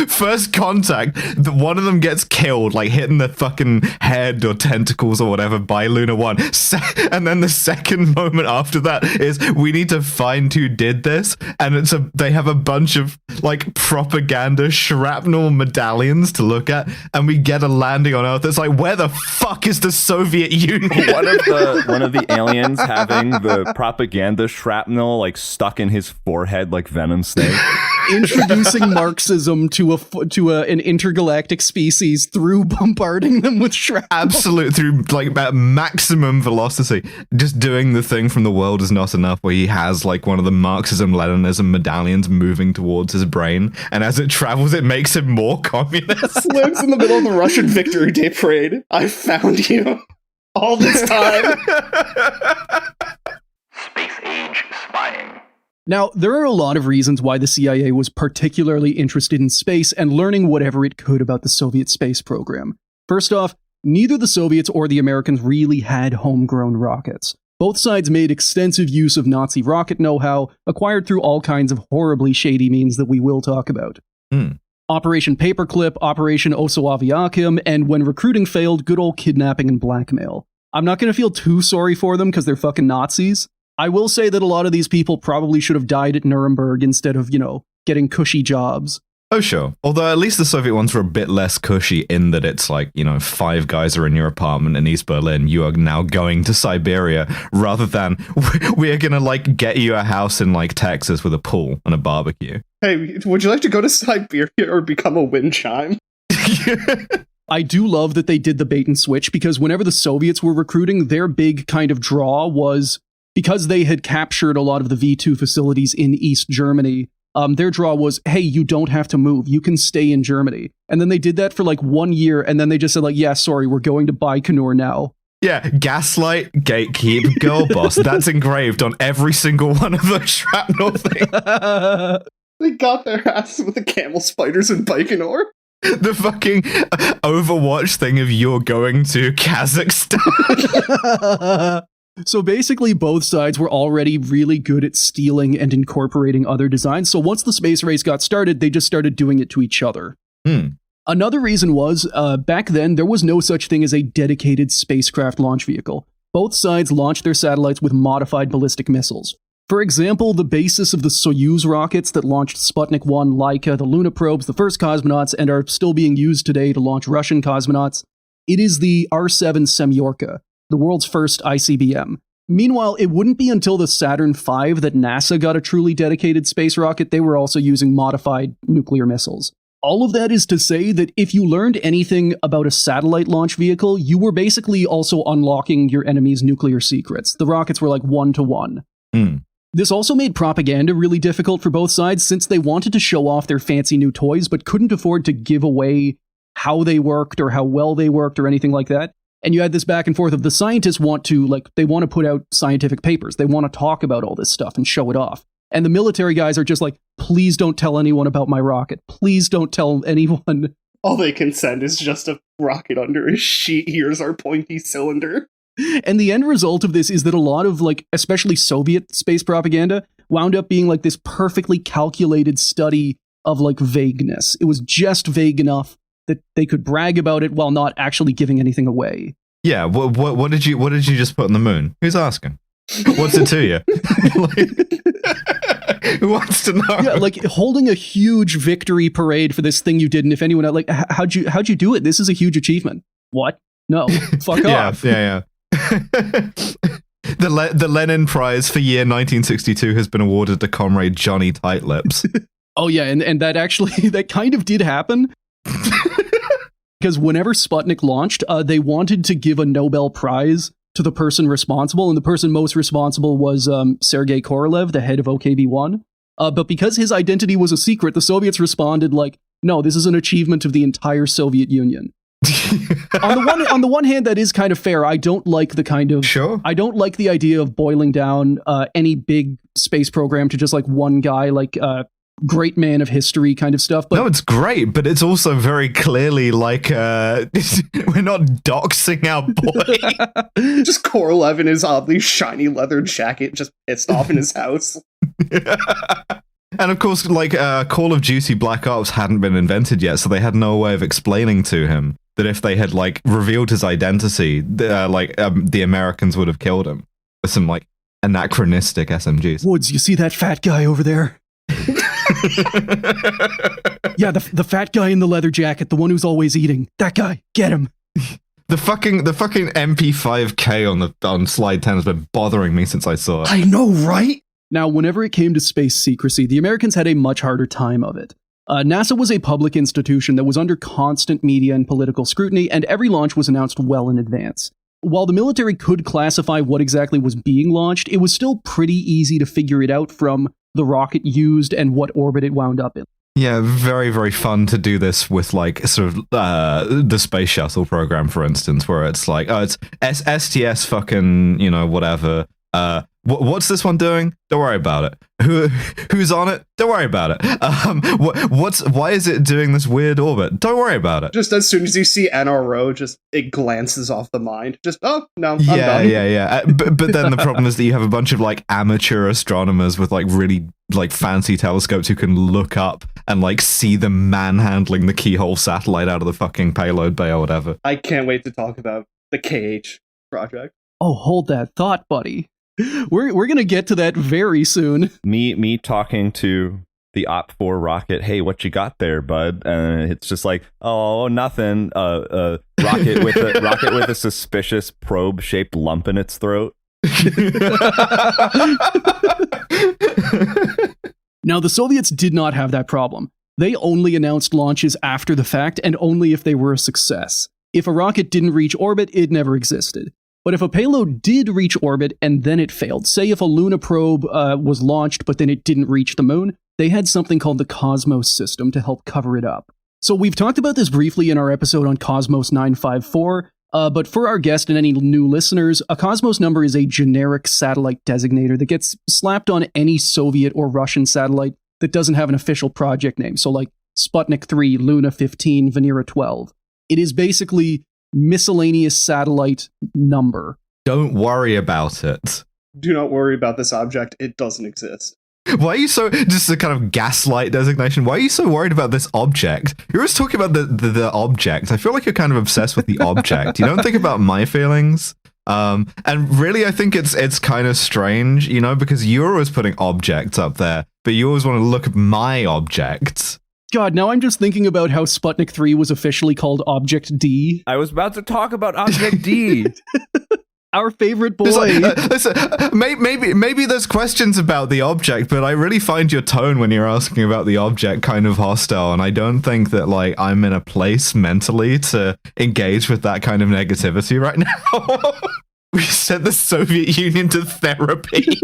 first contact. One of them gets killed, like hitting the fucking head or tentacles or whatever by Luna 1. And then the second moment after that is we need to find who did this. And they have a bunch of like propaganda shrapnel medallions to look at. And we get a landing on Earth. It's like, where the fuck is the Soviet Union? One of the aliens having the propaganda shrapnel like stuck in his forehead like Venom Snake. Introducing Marxism to an intergalactic species through bombarding them with shrapnel. Absolute, through like about maximum velocity. Just doing the thing from The World Is Not Enough where he has like one of the Marxism-Leninism medallions moving towards his brain, and as it travels it makes him more communist. Lives in the middle of the Russian Victory Day parade. I found you all this time. Space age spying. Now, there are a lot of reasons why the CIA was particularly interested in space and learning whatever it could about the Soviet space program. First off, neither the Soviets or the Americans really had homegrown rockets. Both sides made extensive use of Nazi rocket know-how, acquired through all kinds of horribly shady means that we will talk about. Operation Paperclip, Operation Oso Aviakim, and when recruiting failed, good old kidnapping and blackmail. I'm not going to feel too sorry for them because they're fucking Nazis. I will say that a lot of these people probably should have died at Nuremberg instead of, getting cushy jobs. Oh, sure. Although at least the Soviet ones were a bit less cushy in that it's like, 5 guys are in your apartment in East Berlin. You are now going to Siberia rather than we are going to like get you a house in like Texas with a pool and a barbecue. Hey, would you like to go to Siberia or become a wind chime? I do love that they did the bait and switch because whenever the Soviets were recruiting, their big kind of draw was because they had captured a lot of the V2 facilities in East Germany. Their draw was, hey, you don't have to move. You can stay in Germany. And then they did that for like 1 year. And then they just said like, yeah, sorry, we're going to Baikonur now. Yeah, gaslight, gatekeep, girl boss. That's engraved on every single one of those shrapnel things. They got their ass with the camel spiders in Baikonur. The fucking Overwatch thing of you're going to Kazakhstan. So basically, both sides were already really good at stealing and incorporating other designs. So once the space race got started, they just started doing it to each other. Another reason was, back then, there was no such thing as a dedicated spacecraft launch vehicle. Both sides launched their satellites with modified ballistic missiles. For example, the basis of the Soyuz rockets that launched Sputnik 1, Laika, the Luna probes, the first cosmonauts, and are still being used today to launch Russian cosmonauts, it is the R-7 Semyorka, the world's first ICBM. Meanwhile, it wouldn't be until the Saturn V that NASA got a truly dedicated space rocket. They were also using modified nuclear missiles. All of that is to say that if you learned anything about a satellite launch vehicle, you were basically also unlocking your enemy's nuclear secrets. The rockets were like 1-to-1. This also made propaganda really difficult for both sides since they wanted to show off their fancy new toys but couldn't afford to give away how they worked or how well they worked or anything like that. And you had this back and forth of the scientists want to put out scientific papers. They want to talk about all this stuff and show it off. And the military guys are just like, please don't tell anyone about my rocket. Please don't tell anyone. All they can send is just a rocket under a sheet. Here's our pointy cylinder. And the end result of this is that a lot of, especially Soviet space propaganda wound up being this perfectly calculated study of, vagueness. It was just vague enough that they could brag about it while not actually giving anything away. Yeah, what did you just put on the moon? Who's asking? What's it to you? Who wants to know? Yeah, holding a huge victory parade for this thing you did, and if anyone how'd you do it? This is a huge achievement. What? No, fuck off. Yeah. The Lenin Prize for year 1962 has been awarded to Comrade Johnny Tightlips. Oh yeah, and that actually that kind of did happen. Because whenever Sputnik launched, they wanted to give a Nobel Prize to the person responsible, and the person most responsible was Sergei Korolev, the head of OKB-1. But because his identity was a secret, the Soviets responded no, this is an achievement of the entire Soviet Union. On the one hand, that is kind of fair. I don't like I don't like the idea of boiling down any big space program to just one guy, great man of history kind of stuff. But no, it's great, but it's also very clearly we're not doxing our boy. Just Korolev in his oddly shiny leather jacket, just pissed off in his house. And of course, Call of Duty Black Ops hadn't been invented yet, so they had no way of explaining to him that if they had revealed his identity, the Americans would have killed him with some anachronistic SMGs. Woods, you see that fat guy over there? Yeah, the fat guy in the leather jacket, the one who's always eating. That guy, get him. The fucking MP5K on slide 10 has been bothering me since I saw it. I know, right? Now, whenever it came to space secrecy, the Americans had a much harder time of it. NASA was a public institution that was under constant media and political scrutiny, and every launch was announced well in advance. While the military could classify what exactly was being launched, it was still pretty easy to figure it out from the rocket used and what orbit it wound up in. Yeah, very, very fun to do this with the space shuttle program, for instance, where it's it's STS fucking, whatever. What's this one doing? Don't worry about it. Who's on it? Don't worry about it. Why is it doing this weird orbit? Don't worry about it. Just as soon as you see NRO, it glances off the mind. Just, oh, no, I'm done. Yeah. But then the problem is that you have a bunch of amateur astronomers with really fancy telescopes who can look up and see them manhandling the Keyhole satellite out of the fucking payload bay or whatever. I can't wait to talk about the KH project. Oh, hold that thought, buddy. We're gonna get to that very soon. Me talking to the OP-4 rocket. Hey, what you got there, bud? And it's just oh, nothing. Rocket with a suspicious probe-shaped lump in its throat. Now, the Soviets did not have that problem. They only announced launches after the fact, and only if they were a success. If a rocket didn't reach orbit, it never existed. But if a payload did reach orbit and then it failed, say if a Luna probe was launched but then it didn't reach the moon, they had something called the Cosmos system to help cover it up. So we've talked about this briefly in our episode on Cosmos 954, but for our guest and any new listeners, a Cosmos number is a generic satellite designator that gets slapped on any Soviet or Russian satellite that doesn't have an official project name. So like Sputnik 3, Luna 15, Venera 12. It is basically miscellaneous satellite number. Don't worry about it. Do not worry about this object. It doesn't exist. Why are you so, just a kind of gaslight designation, why are you so worried about this object? You're always talking about the object. I feel like you're kind of obsessed with the object. You don't think about my feelings. And really, I think it's kind of strange, you know, because you're always putting objects up there, but you always want to look at my objects. God, now I'm just thinking about how Sputnik 3 was officially called Object D. I was about to talk about Object D. Our favorite boy. Listen, maybe there's questions about the object, but I really find your tone when you're asking about the object kind of hostile, and I don't think that like I'm in a place mentally to engage with that kind of negativity right now. We sent the Soviet Union to therapy.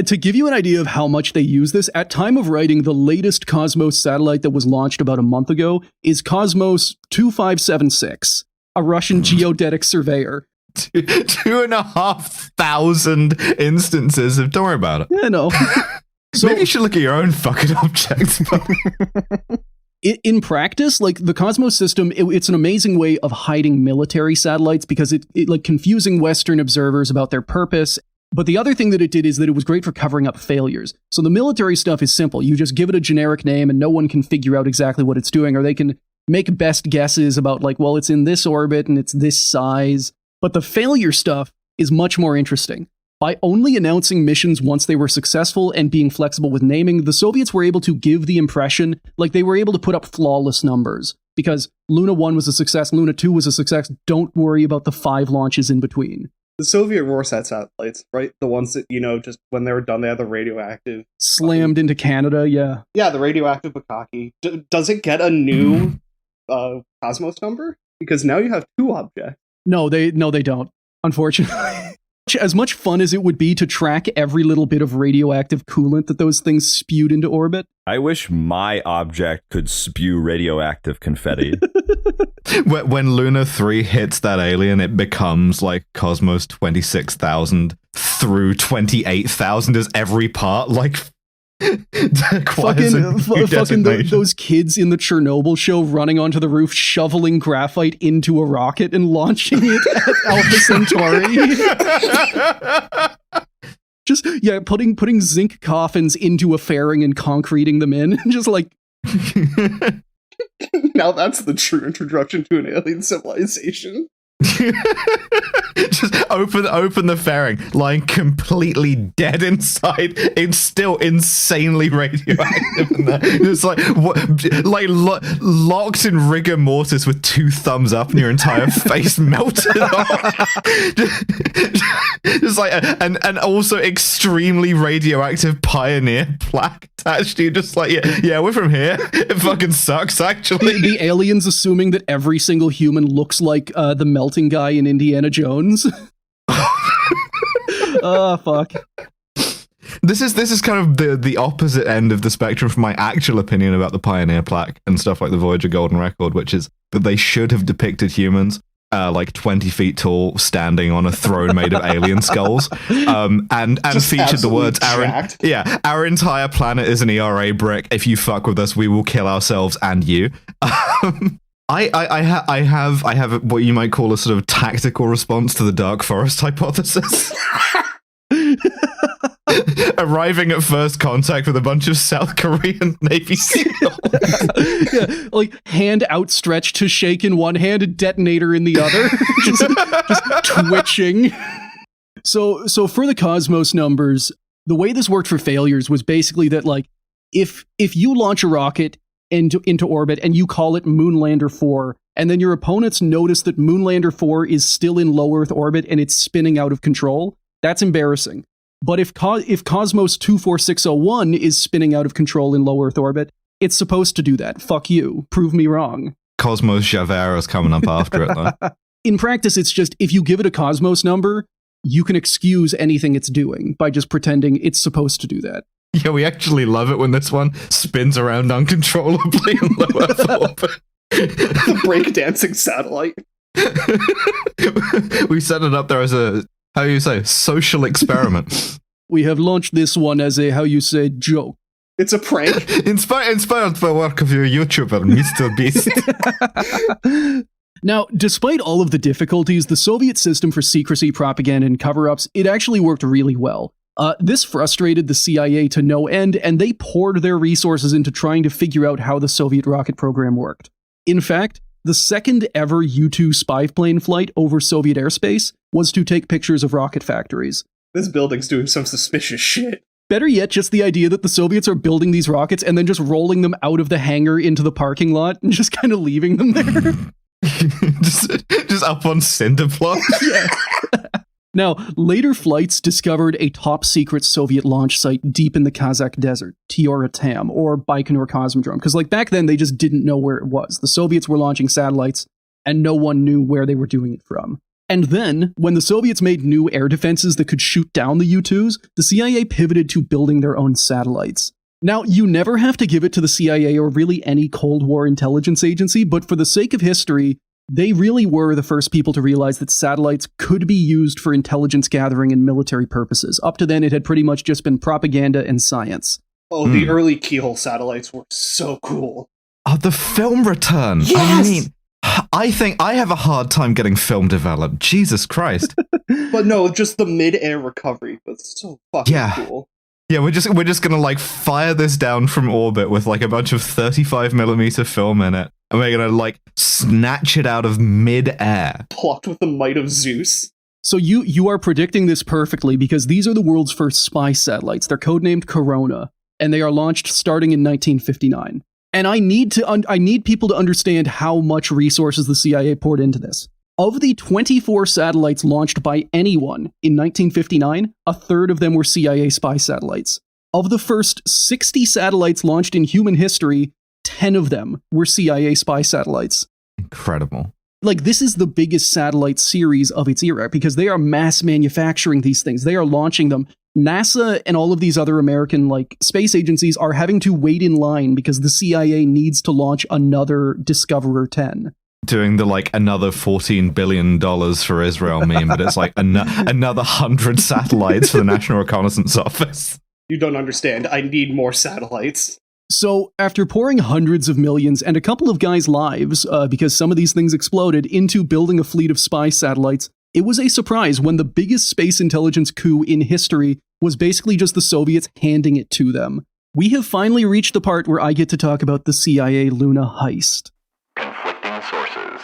To give you an idea of how much they use this, at time of writing, the latest Cosmos satellite that was launched about a month ago is Cosmos 2576, a Russian geodetic surveyor. 2,500 instances of, don't worry about it. Yeah, no. So maybe you should look at your own fucking objects. In practice, like the Cosmos system, it's an amazing way of hiding military satellites because it like confusing Western observers about their purpose. But the other thing that it did is that it was great for covering up failures. So the military stuff is simple. You just give it a generic name and no one can figure out exactly what it's doing, or they can make best guesses about like, well, it's in this orbit and it's this size. But the failure stuff is much more interesting. By only announcing missions once they were successful and being flexible with naming, the Soviets were able to give the impression like they were able to put up flawless numbers. Because Luna 1 was a success, Luna 2 was a success, don't worry about the 5 launches in between. The Soviet Rorsat satellites, right? The ones that, you know, just when they were done, they had the radioactive... Slammed into Canada, yeah. Yeah, the radioactive Bukkake. Does it get a new Cosmos number? Because now you have 2 objects. No, they don't, unfortunately. As much fun as it would be to track every little bit of radioactive coolant that those things spewed into orbit. I wish my object could spew radioactive confetti. When Luna 3 hits that alien, it becomes like Cosmos 26,000 through 28,000 as every part, like... fucking those kids in the Chernobyl show running onto the roof, shoveling graphite into a rocket and launching it at Alpha Centauri. Just putting zinc coffins into a fairing and concreting them in. Just like now that's the true introduction to an alien civilization. Just open the fairing, lying completely dead inside. It's still insanely radioactive in there. It's like locked in rigor mortis with 2 thumbs up and your entire face melted off. Just like and also extremely radioactive Pioneer plaque attached to you. Just like yeah, we're from here. It fucking sucks actually. The aliens assuming that every single human looks like the melting guy in Indiana Jones. Oh, fuck. This is kind of the opposite end of the spectrum from my actual opinion about the Pioneer plaque and stuff like the Voyager Golden Record, which is that they should have depicted humans like 20 feet tall, standing on a throne made of alien skulls, and featured the words, our entire planet is an ERA brick. If you fuck with us, we will kill ourselves and you. I have what you might call a sort of tactical response to the Dark Forest hypothesis. Arriving at first contact with a bunch of South Korean Navy SEALs. Yeah, like hand outstretched to shake in one hand and detonator in the other. just twitching. So for the Cosmos numbers, the way this worked for failures was basically that like if you launch a rocket into orbit and you call it Moonlander 4, and then your opponents notice that Moonlander 4 is still in low Earth orbit and it's spinning out of control, that's embarrassing. But if Cosmos 24601 is spinning out of control in low Earth orbit, it's supposed to do that. Fuck you. Prove me wrong. Cosmos Javert is coming up after it, though. In practice, it's just, if you give it a Cosmos number, you can excuse anything it's doing by just pretending it's supposed to do that. Yeah, we actually love it when this one spins around uncontrollably in low Earth orbit. The breakdancing satellite. We set it up there as a, how do you say, social experiment. We have launched this one as a, how you say, joke. It's a prank. Inspired by work of your YouTuber, Mr. Beast. Now, despite all of the difficulties, the Soviet system for secrecy, propaganda, and cover-ups, it actually worked really well. This frustrated the CIA to no end, and they poured their resources into trying to figure out how the Soviet rocket program worked. In fact, the second ever U-2 spy plane flight over Soviet airspace was to take pictures of rocket factories. This building's doing some suspicious shit. Better yet, just the idea that the Soviets are building these rockets and then just rolling them out of the hangar into the parking lot and just kind of leaving them there. just up on cinder blocks. Yeah. Now, later flights discovered a top-secret Soviet launch site deep in the Kazakh desert, Tyura-Tam, or Baikonur Cosmodrome, because back then they just didn't know where it was. The Soviets were launching satellites, and no one knew where they were doing it from. And then, when the Soviets made new air defenses that could shoot down the U-2s, the CIA pivoted to building their own satellites. Now, you never have to give it to the CIA or really any Cold War intelligence agency, but for the sake of history, they really were the first people to realize that satellites could be used for intelligence gathering and military purposes. Up to then, it had pretty much just been propaganda and science. Oh, the early keyhole satellites were so cool. Oh, the film return. Yes! I mean, I think I have a hard time getting film developed. Jesus Christ. But no, just the mid-air recovery was so fucking cool. Yeah, we're just gonna like fire this down from orbit with like a bunch of 35mm film in it, and we're gonna like snatch it out of mid-air. Plucked with the might of Zeus. So you are predicting this perfectly because these are the world's first spy satellites. They're codenamed Corona, and they are launched starting in 1959. And I need people to understand how much resources the CIA poured into this. Of the 24 satellites launched by anyone in 1959, a third of them were CIA spy satellites. Of the first 60 satellites launched in human history, 10 of them were CIA spy satellites. Incredible. Like, this is the biggest satellite series of its era because they are mass manufacturing these things. They are launching them. NASA and all of these other American space agencies are having to wait in line because the CIA needs to launch another Discoverer 10. Doing the another $14 billion for Israel meme, but it's like another 100 satellites for the National Reconnaissance Office. You don't understand. I need more satellites. So, after pouring hundreds of millions and a couple of guys' lives, because some of these things exploded, into building a fleet of spy satellites, it was a surprise when the biggest space intelligence coup in history was basically just the Soviets handing it to them. We have finally reached the part where I get to talk about the CIA Luna heist. Conflicting sources.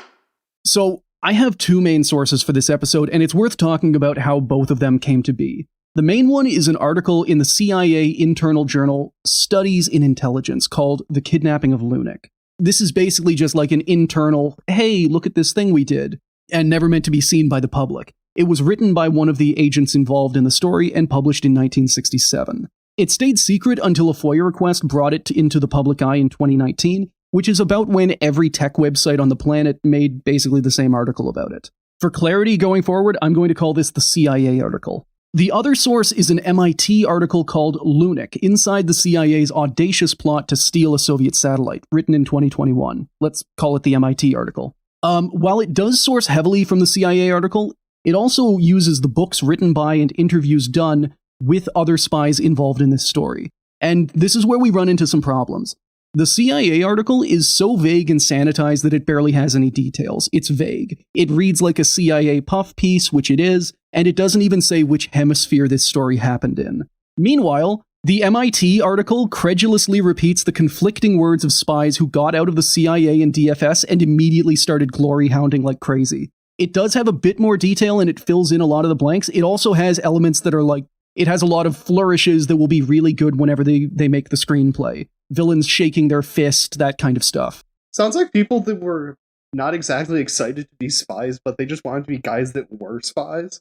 So, I have two main sources for this episode, and it's worth talking about how both of them came to be. The main one is an article in the CIA internal journal Studies in Intelligence called The Kidnapping of Lunik. This is basically just like an internal, hey, look at this thing we did, and never meant to be seen by the public. It was written by one of the agents involved in the story and published in 1967. It stayed secret until a FOIA request brought it into the public eye in 2019, which is about when every tech website on the planet made basically the same article about it. For clarity going forward, I'm going to call this the CIA article. The other source is an MIT article called Lunik, Inside the CIA's Audacious Plot to Steal a Soviet Satellite, written in 2021. Let's call it the MIT article. While it does source heavily from the CIA article, it also uses the books written by and interviews done with other spies involved in this story. And this is where we run into some problems. The CIA article is so vague and sanitized that it barely has any details. It's vague. It reads like a CIA puff piece, which it is, and it doesn't even say which hemisphere this story happened in. Meanwhile, the MIT article credulously repeats the conflicting words of spies who got out of the CIA and DFS and immediately started glory hounding like crazy. It does have a bit more detail and it fills in a lot of the blanks. It also has elements that are it has a lot of flourishes that will be really good whenever they make the screenplay. Villains shaking their fist, that kind of stuff. Sounds like people that were not exactly excited to be spies, but they just wanted to be guys that were spies.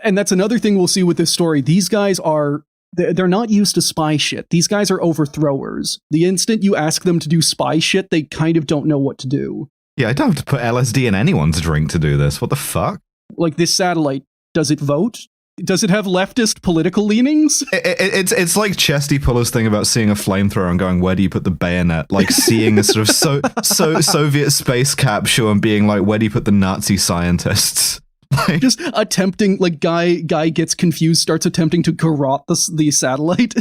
And that's another thing we'll see with this story. These guys they're not used to spy shit. These guys are overthrowers. The instant you ask them to do spy shit, they kind of don't know what to do. Yeah, I don't have to put LSD in anyone's drink to do this. What the fuck? Like this satellite, does it vote? Does it have leftist political leanings? It's like Chesty Puller's thing about seeing a flamethrower and going, where do you put the bayonet? Like seeing a sort of Soviet space capsule and being like, where do you put the Nazi scientists? Just attempting, guy gets confused, starts attempting to garrote the satellite.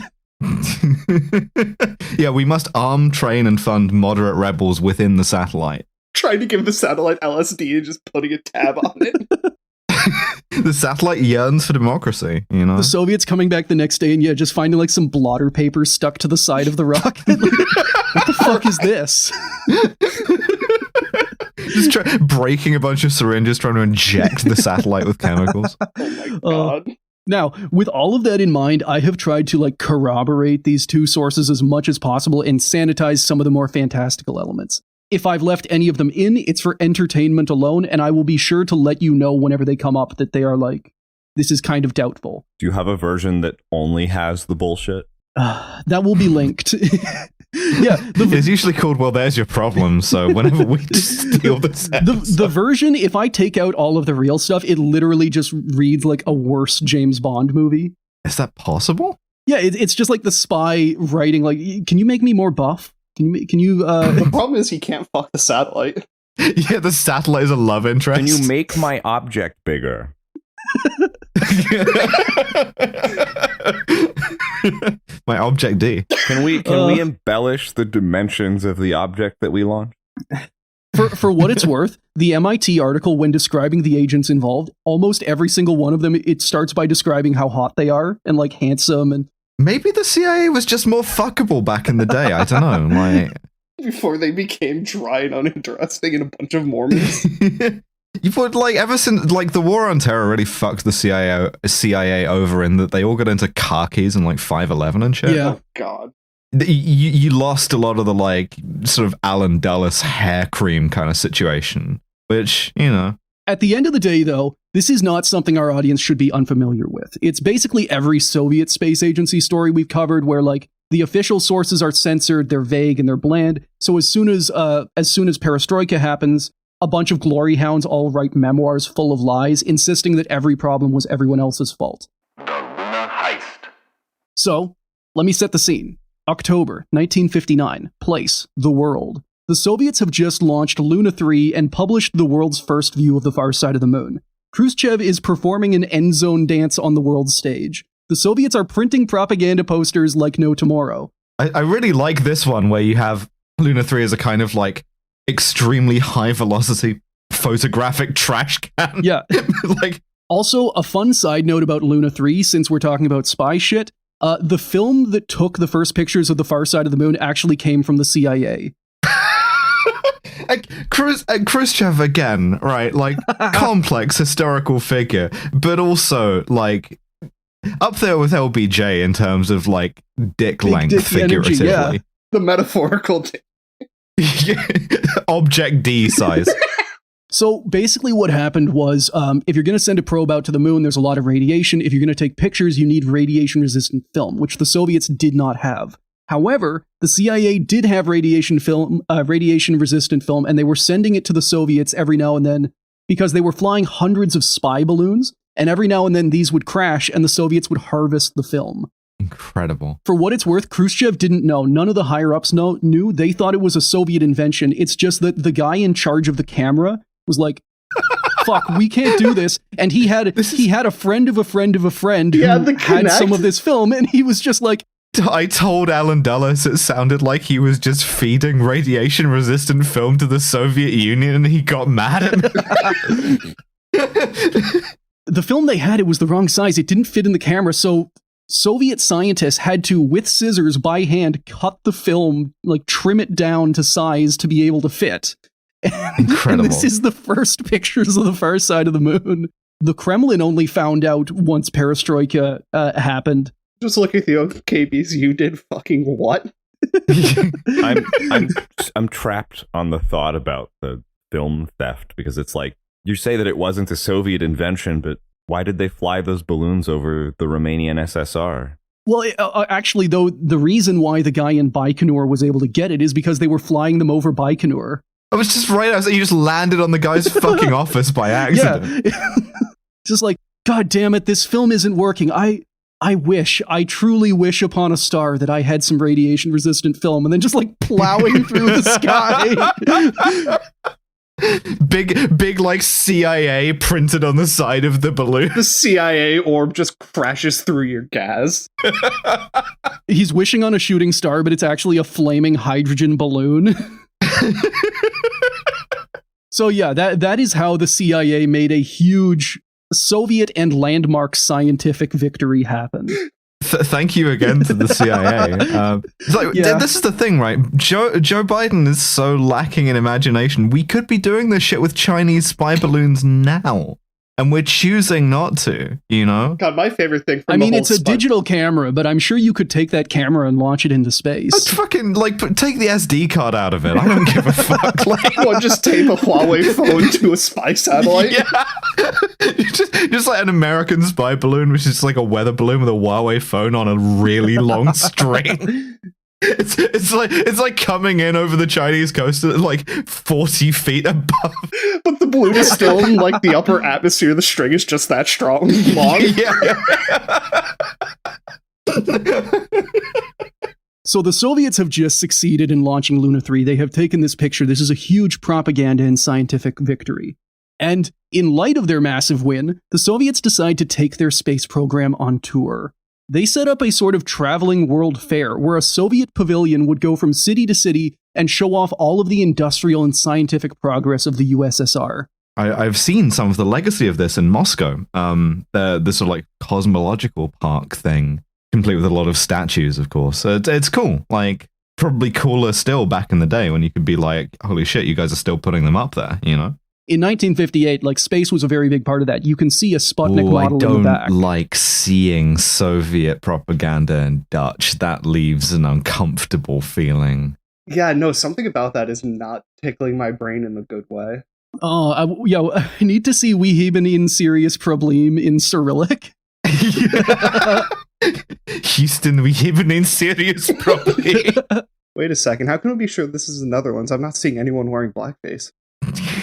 Yeah, we must arm, train, and fund moderate rebels within the satellite. Trying to give the satellite LSD and just putting a tab on it. The satellite yearns for democracy, you know? The Soviets coming back the next day and just finding like some blotter paper stuck to the side of the rocket. What the fuck is this? Just breaking a bunch of syringes, trying to inject the satellite with chemicals. Oh my god. Now, with all of that in mind, I have tried to like corroborate these two sources as much as possible and sanitize some of the more fantastical elements. If I've left any of them in, it's for entertainment alone, and I will be sure to let you know whenever they come up that they are like, this is kind of doubtful. Do you have a version that only has the bullshit? That will be linked. Yeah, it's usually called, well, there's your problem, so whenever we steal this the version, if I take out all of the real stuff, it literally just reads like a worse James Bond movie. Is that possible? Yeah, it's just like the spy writing, like, can you make me more buff? Can you The problem is he can't fuck the satellite. Yeah, the satellite is a love interest. Can you make my object bigger? My object D. Can we embellish the dimensions of the object that we launched? For what it's worth, the MIT article, when describing the agents involved, almost every single one of them, it starts by describing how hot they are and like handsome. And maybe the CIA was just more fuckable back in the day. I don't know. Like, before they became dry and uninteresting and a bunch of Mormons. You put like ever since like the war on terror really fucked the CIA over in that they all got into khakis and like 5'11" and shit. Yeah. Oh god. You lost a lot of the like sort of Alan Dulles hair cream kind of situation, which, you know. At the end of the day, though, this is not something our audience should be unfamiliar with. It's basically every Soviet space agency story we've covered where like the official sources are censored, they're vague and they're bland. So as soon as perestroika happens, a bunch of glory hounds all write memoirs full of lies, insisting that every problem was everyone else's fault. The Luna Heist. So, let me set the scene. October 1959. Place, the world. The Soviets have just launched Luna 3 and published the world's first view of the far side of the moon. Khrushchev is performing an end zone dance on the world stage. The Soviets are printing propaganda posters like no tomorrow. I really like this one where you have Luna 3 as a kind of like extremely high velocity photographic trash can. Yeah. Like, also, a fun side note about Luna 3, since we're talking about spy shit, the film that took the first pictures of the far side of the moon actually came from the CIA. Khrushchev again, right? Like, complex historical figure, but also like up there with LBJ in terms of like dick Big length dick figuratively. energy, yeah. The metaphorical Object D size. So basically what happened was, if you're going to send a probe out to the moon, there's a lot of radiation. If you're going to take pictures, you need radiation-resistant film, which the Soviets did not have. However, the CIA did have radiation-resistant film, and they were sending it to the Soviets every now and then because they were flying hundreds of spy balloons, and every now and then these would crash, and the Soviets would harvest the film. Incredible. For what it's worth, Khrushchev didn't know. None of the higher-ups knew. They thought it was a Soviet invention. It's just that the guy in charge of the camera was like, fuck, we can't do this. And he had a friend of a friend of a friend who had some of this film, and he was just like, I told Alan Dulles it sounded like he was just feeding radiation-resistant film to the Soviet Union, and he got mad at me. The film they had, it was the wrong size. It didn't fit in the camera, so Soviet scientists had to, with scissors by hand, cut the film, like trim it down to size to be able to fit. Incredible. And this is the first pictures of the far side of the moon. The Kremlin only found out once perestroika happened. Just look at the KBs, you did fucking what? I'm trapped on the thought about the film theft, because it's like, you say that it wasn't a Soviet invention, but why did they fly those balloons over the Romanian SSR? Well, actually, though, the reason why the guy in Baikonur was able to get it is because they were flying them over Baikonur. I was just right. I was like, you just landed on the guy's fucking office by accident. Yeah. Just like, God damn it, this film isn't working. I truly wish upon a star that I had some radiation resistant film, and then just like plowing through the sky. Big like CIA printed on the side of the balloon. The CIA orb just crashes through your gas. He's wishing on a shooting star, but it's actually a flaming hydrogen balloon. So yeah, that is how the CIA made a huge Soviet and landmark scientific victory happen. Thank you again to the CIA. This is the thing, right? Joe Biden is so lacking in imagination. We could be doing this shit with Chinese spy balloons now, and we're choosing not to, you know? God, my favorite thing from it's a digital camera, but I'm sure you could take that camera and launch it into space. I'd fucking, take the SD card out of it. I don't give a fuck. Well, just tape a Huawei phone to a spy satellite. Yeah. just like an American spy balloon, which is like a weather balloon with a Huawei phone on a really long string. It's like coming in over the Chinese coast at like 40 feet above. But the balloon is still in like the upper atmosphere. The string is just that strong, long. So the Soviets have just succeeded in launching Luna 3. They have taken this picture. This is a huge propaganda and scientific victory. And in light of their massive win, the Soviets decide to take their space program on tour. They set up a sort of traveling world fair where a Soviet pavilion would go from city to city and show off all of the industrial and scientific progress of the USSR. I've seen some of the legacy of this in Moscow. This sort of like cosmological park thing, complete with a lot of statues, of course. So it's cool. Like, probably cooler still back in the day when you could be like, holy shit, you guys are still putting them up there, you know? In 1958, space was a very big part of that. You can see a Sputnik model in the back. I don't like seeing Soviet propaganda in Dutch. That leaves an uncomfortable feeling. Yeah, no, something about that is not tickling my brain in a good way. Oh, I need to see We hebben een serious probleem in Cyrillic. Houston, we hebben een serious problem. Wait a second, how can we be sure this is the Netherlands? I'm not seeing anyone wearing blackface.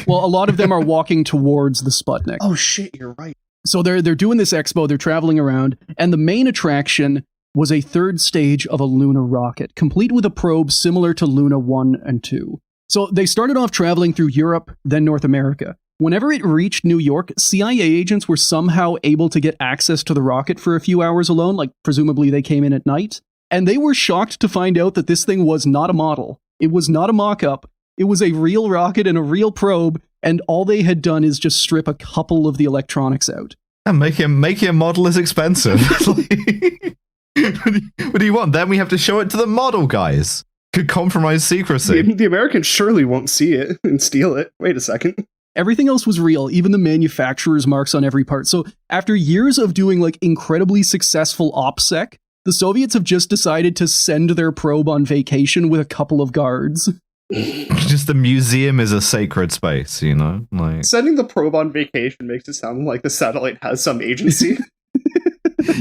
Well, a lot of them are walking towards the Sputnik. Oh shit, you're right. So they're doing this expo, they're traveling around, and the main attraction was a third stage of a Luna rocket, complete with a probe similar to Luna 1 and 2. So they started off traveling through Europe, then North America. Whenever it reached New York, CIA agents were somehow able to get access to the rocket for a few hours alone, presumably they came in at night, and they were shocked to find out that this thing was not a model. It was not a mock-up. It was a real rocket and a real probe, and all they had done is just strip a couple of the electronics out. And make your model is expensive. What do you want? Then we have to show it to the model guys. Could compromise secrecy. The Americans surely won't see it and steal it. Wait a second. Everything else was real, even the manufacturer's marks on every part. So after years of doing incredibly successful OPSEC, the Soviets have just decided to send their probe on vacation with a couple of guards. Just the museum is a sacred space, you know? Sending the probe on vacation makes it sound like the satellite has some agency.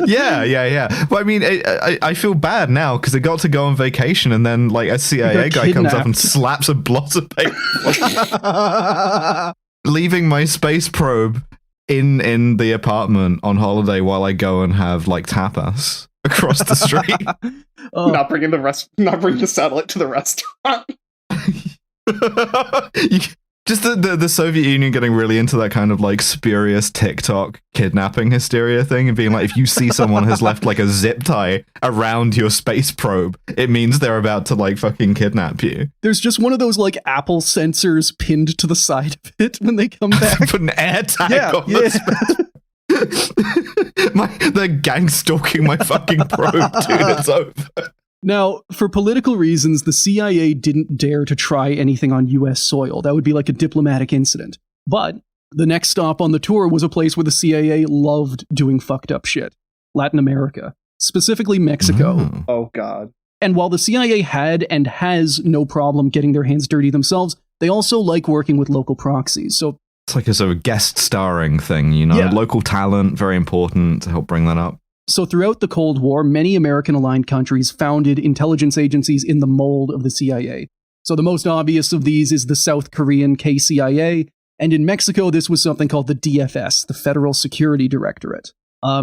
Yeah. Well, I mean, I feel bad now because it got to go on vacation and then a CIA guy comes up and slaps a blot of paper. Leaving my space probe in the apartment on holiday while I go and have tapas across the street. Not bringing the satellite to the restaurant. Just the Soviet Union getting really into that kind of spurious TikTok kidnapping hysteria thing and being like, if you see someone has left a zip tie around your space probe, it means they're about to fucking kidnap you. There's just one of those Apple sensors pinned to the side of it when they come back. Put an air tag on the space. They're gang stalking my fucking probe, dude. It's over. Now, for political reasons, the CIA didn't dare to try anything on US soil. That would be like a diplomatic incident. But the next stop on the tour was a place where the CIA loved doing fucked up shit. Latin America. Specifically Mexico. Oh, God. And while the CIA had and has no problem getting their hands dirty themselves, they also like working with local proxies. So it's like a sort of guest starring thing, you know? Yeah. Local talent, very important to help bring that up. So throughout the Cold War, many American-aligned countries founded intelligence agencies in the mold of the CIA. So the most obvious of these is the South Korean KCIA, and in Mexico, this was something called the DFS, the Federal Security Directorate.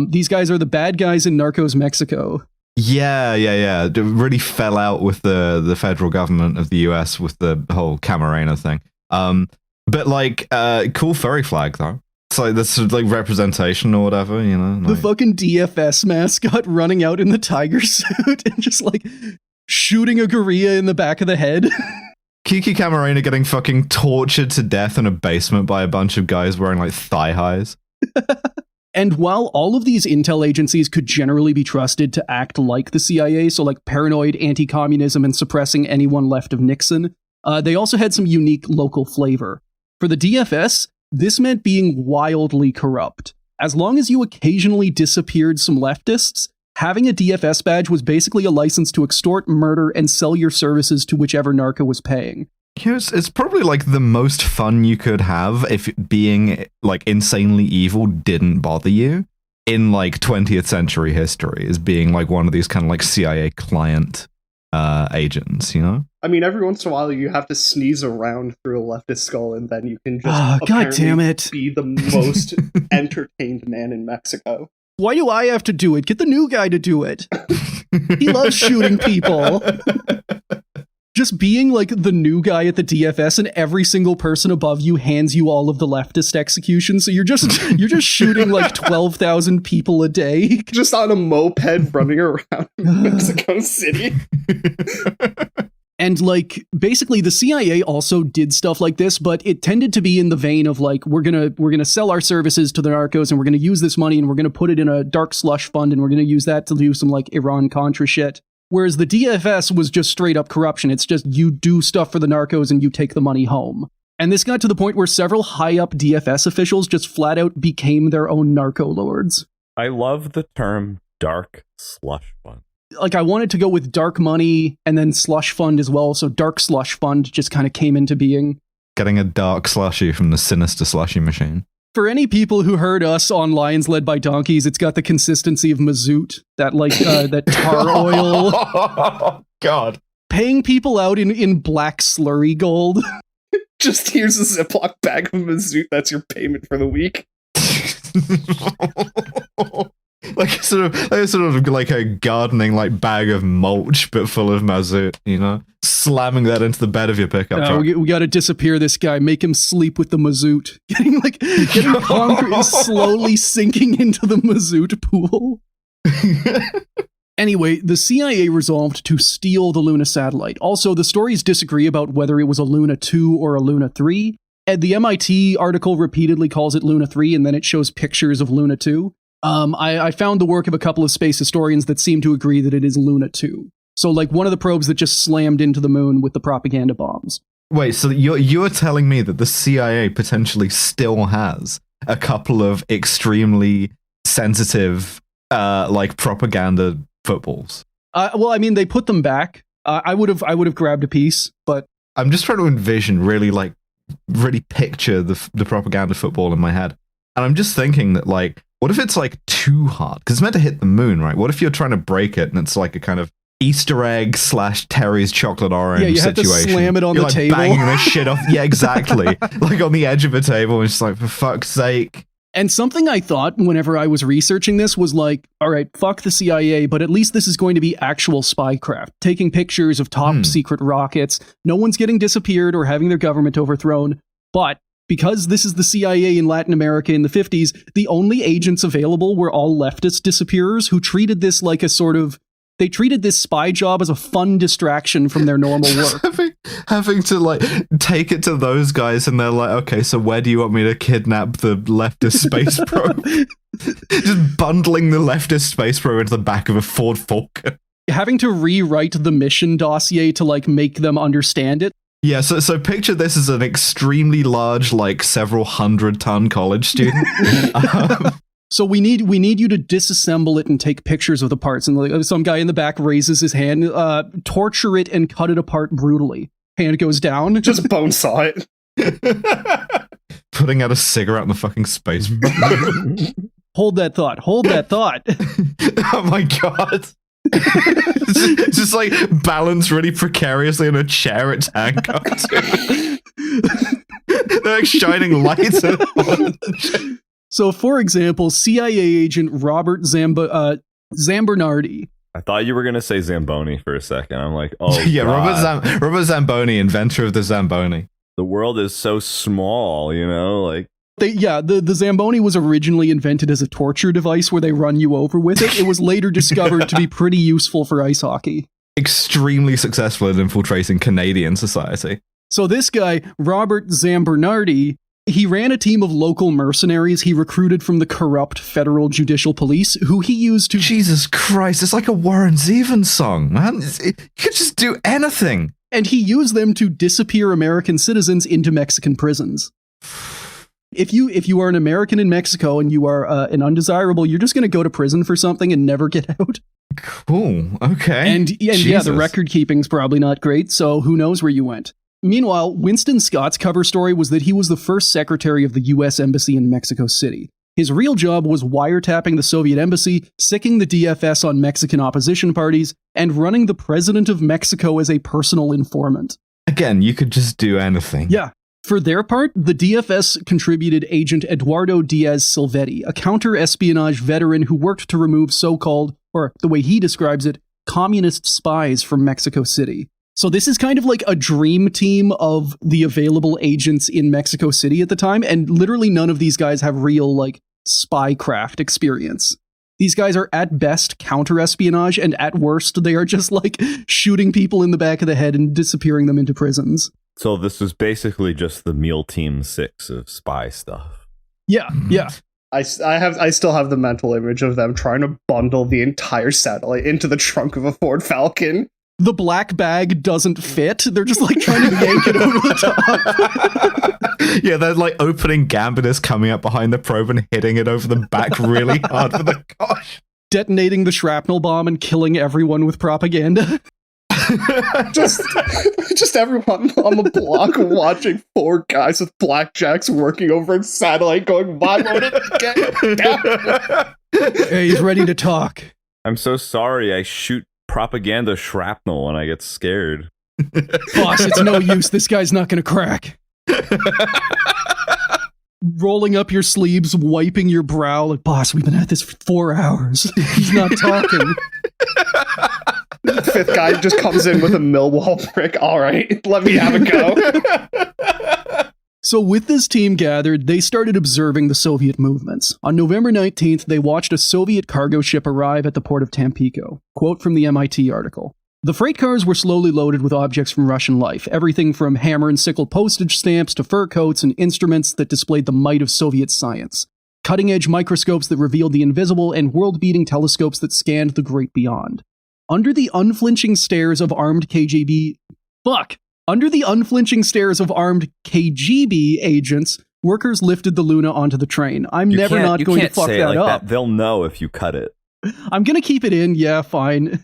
These guys are the bad guys in Narcos Mexico. Yeah. It really fell out with the federal government of the US with the whole Camarena thing. But like, cool furry flag though. It's like this is like representation or whatever, you know. The Like, fucking DFS mascot running out in the tiger suit and just like shooting a gorilla in the back of the head. Kiki Camarena getting fucking tortured to death in a basement by a bunch of guys wearing like thigh highs. And while all of these intel agencies could generally be trusted to act like the CIA, so like paranoid anti-communism and suppressing anyone left of Nixon, they also had some unique local flavor. For the DFS, this meant being wildly corrupt. As long as you occasionally disappeared some leftists, having a DFS badge was basically a license to extort, murder, and sell your services to whichever narco was paying. You know, it's probably like the most fun you could have if being like insanely evil didn't bother you in like 20th century history, is being like one of these kind of like CIA client agents, you know? I mean, every once in a while you have to sneeze around through a leftist skull and then you can just God apparently damn it. be the most entertained man in Mexico. Why do I have to do it? Get the new guy to do it. He loves shooting people. Just being like the new guy at the DFS and every single person above you hands you all of the leftist executions. So you're just shooting like 12,000 people a day. Just on a moped running around Mexico City. And like basically the CIA also did stuff like this, but it tended to be in the vein of like, we're gonna sell our services to the narcos and we're gonna use this money and we're gonna put it in a dark slush fund and we're gonna use that to do some like Iran-Contra shit. Whereas the DFS was just straight up corruption. It's just you do stuff for the narcos and you take the money home. And this got to the point where several high up DFS officials just flat out became their own narco lords. I love the term dark slush fund. Like I wanted to go with dark money and then slush fund as well. So dark slush fund just kind of came into being. Getting a dark slushy from the sinister slushy machine. For any people who heard us on Lions Led by Donkeys, it's got the consistency of mazout, that like that tar oil. Oh, God. Paying people out in black slurry gold. Just here's a Ziploc bag of mazout. That's your payment for the week. like sort of like a gardening like bag of mulch, but full of mazout. You know, slamming that into the bed of your pickup truck. We got to disappear this guy. Make him sleep with the mazout. Getting concrete slowly sinking into the mazout pool. Anyway, the CIA resolved to steal the Luna satellite. Also, the stories disagree about whether it was a Luna 2 or a Luna 3. And the MIT article repeatedly calls it Luna 3, and then it shows pictures of Luna 2. I found the work of a couple of space historians that seem to agree that it is Luna 2. So, like, one of the probes that just slammed into the moon with the propaganda bombs. Wait, so you're telling me that the CIA potentially still has a couple of extremely sensitive, like, propaganda footballs? Well, I mean, they put them back. I would have grabbed a piece, but I'm just trying to envision, really picture the propaganda football in my head, and I'm just thinking that, like, what if it's like too hard? Because it's meant to hit the moon, right? What if you're trying to break it and it's like a kind of Easter egg / Terry's chocolate orange you situation? Have to slam it on you're the like table, banging this shit off. Yeah, exactly. Like on the edge of a table, and it's like, for fuck's sake. And something I thought whenever I was researching this was like, all right, fuck the CIA, but at least this is going to be actual spycraft, taking pictures of top secret rockets. No one's getting disappeared or having their government overthrown. But because this is the CIA in Latin America in the 50s, the only agents available were all leftist disappearers who treated this like a sort of, they treated this spy job as a fun distraction from their normal work. having to like take it to those guys, and they're like, okay, so where do you want me to kidnap the leftist space probe? Just bundling the leftist space probe into the back of a Ford Falcon. Having to rewrite the mission dossier to like make them understand it. Yeah, so picture this as an extremely large, like several 100-ton college student. So we need you to disassemble it and take pictures of the parts. And like, some guy in the back raises his hand, torture it and cut it apart brutally. Hand goes down. Just bone saw it. Putting out a cigarette in the fucking space. Hold that thought. Oh my God. just like balance really precariously in a chair it's handcuffed to. They're like shining lights. So, for example, CIA agent Robert Zambernardi. I thought you were going to say Zamboni for a second. I'm like, oh, yeah, God. Robert Zamboni, inventor of the Zamboni. the world is so small, you know, like. The Zamboni was originally invented as a torture device where they run you over with it. It was later discovered to be pretty useful for ice hockey. Extremely successful at infiltrating Canadian society. So this guy, Robert Zambernardi, he ran a team of local mercenaries he recruited from the corrupt federal judicial police, who he used to... Jesus Christ, it's like a Warren Zevon song, man. You could just do anything. And he used them to disappear American citizens into Mexican prisons. If you are an American in Mexico and you are an undesirable, you're just going to go to prison for something and never get out. Cool. Okay. And the record keeping's probably not great, so who knows where you went. Meanwhile, Winston Scott's cover story was that he was the first secretary of the U.S. Embassy in Mexico City. His real job was wiretapping the Soviet embassy, sicking the DFS on Mexican opposition parties, and running the president of Mexico as a personal informant. Again, you could just do anything. Yeah. For their part, the DFS contributed agent Eduardo Diaz Silvetti, a counter-espionage veteran who worked to remove so-called, or the way he describes it, communist spies from Mexico City. So this is kind of like a dream team of the available agents in Mexico City at the time, and literally none of these guys have real, spycraft experience. These guys are at best counter-espionage, and at worst, they are just, shooting people in the back of the head and disappearing them into prisons. So this is basically just the Meal Team 6 of spy stuff. Yeah. I still have the mental image of them trying to bundle the entire satellite into the trunk of a Ford Falcon. The black bag doesn't fit. They're just trying to yank it over the top. Yeah, they're opening Gambit coming up behind the probe and hitting it over the back really hard for the gosh. Detonating the shrapnel bomb and killing everyone with propaganda. just everyone on the block watching four guys with blackjacks working over a satellite going, why won't it get? Hey, he's ready to talk. I'm so sorry, I shoot propaganda shrapnel when I get scared. Boss, it's no use. This guy's not gonna crack. Rolling up your sleeves, wiping your brow, like, boss, we've been at this for 4 hours. He's not talking. The fifth guy just comes in with a Millwall brick. All right, let me have a go. So with this team gathered, they started observing the Soviet movements. On November 19th, they watched a Soviet cargo ship arrive at the port of Tampico. Quote from the MIT article. The freight cars were slowly loaded with objects from Russian life, everything from hammer and sickle postage stamps to fur coats and instruments that displayed the might of Soviet science. Cutting-edge microscopes that revealed the invisible and world-beating telescopes that scanned the great beyond. Under the unflinching stares of armed KGB agents, workers lifted the Luna onto the train. I'm never not going to fuck that up. They'll know if you cut it. I'm going to keep it in. Yeah, fine.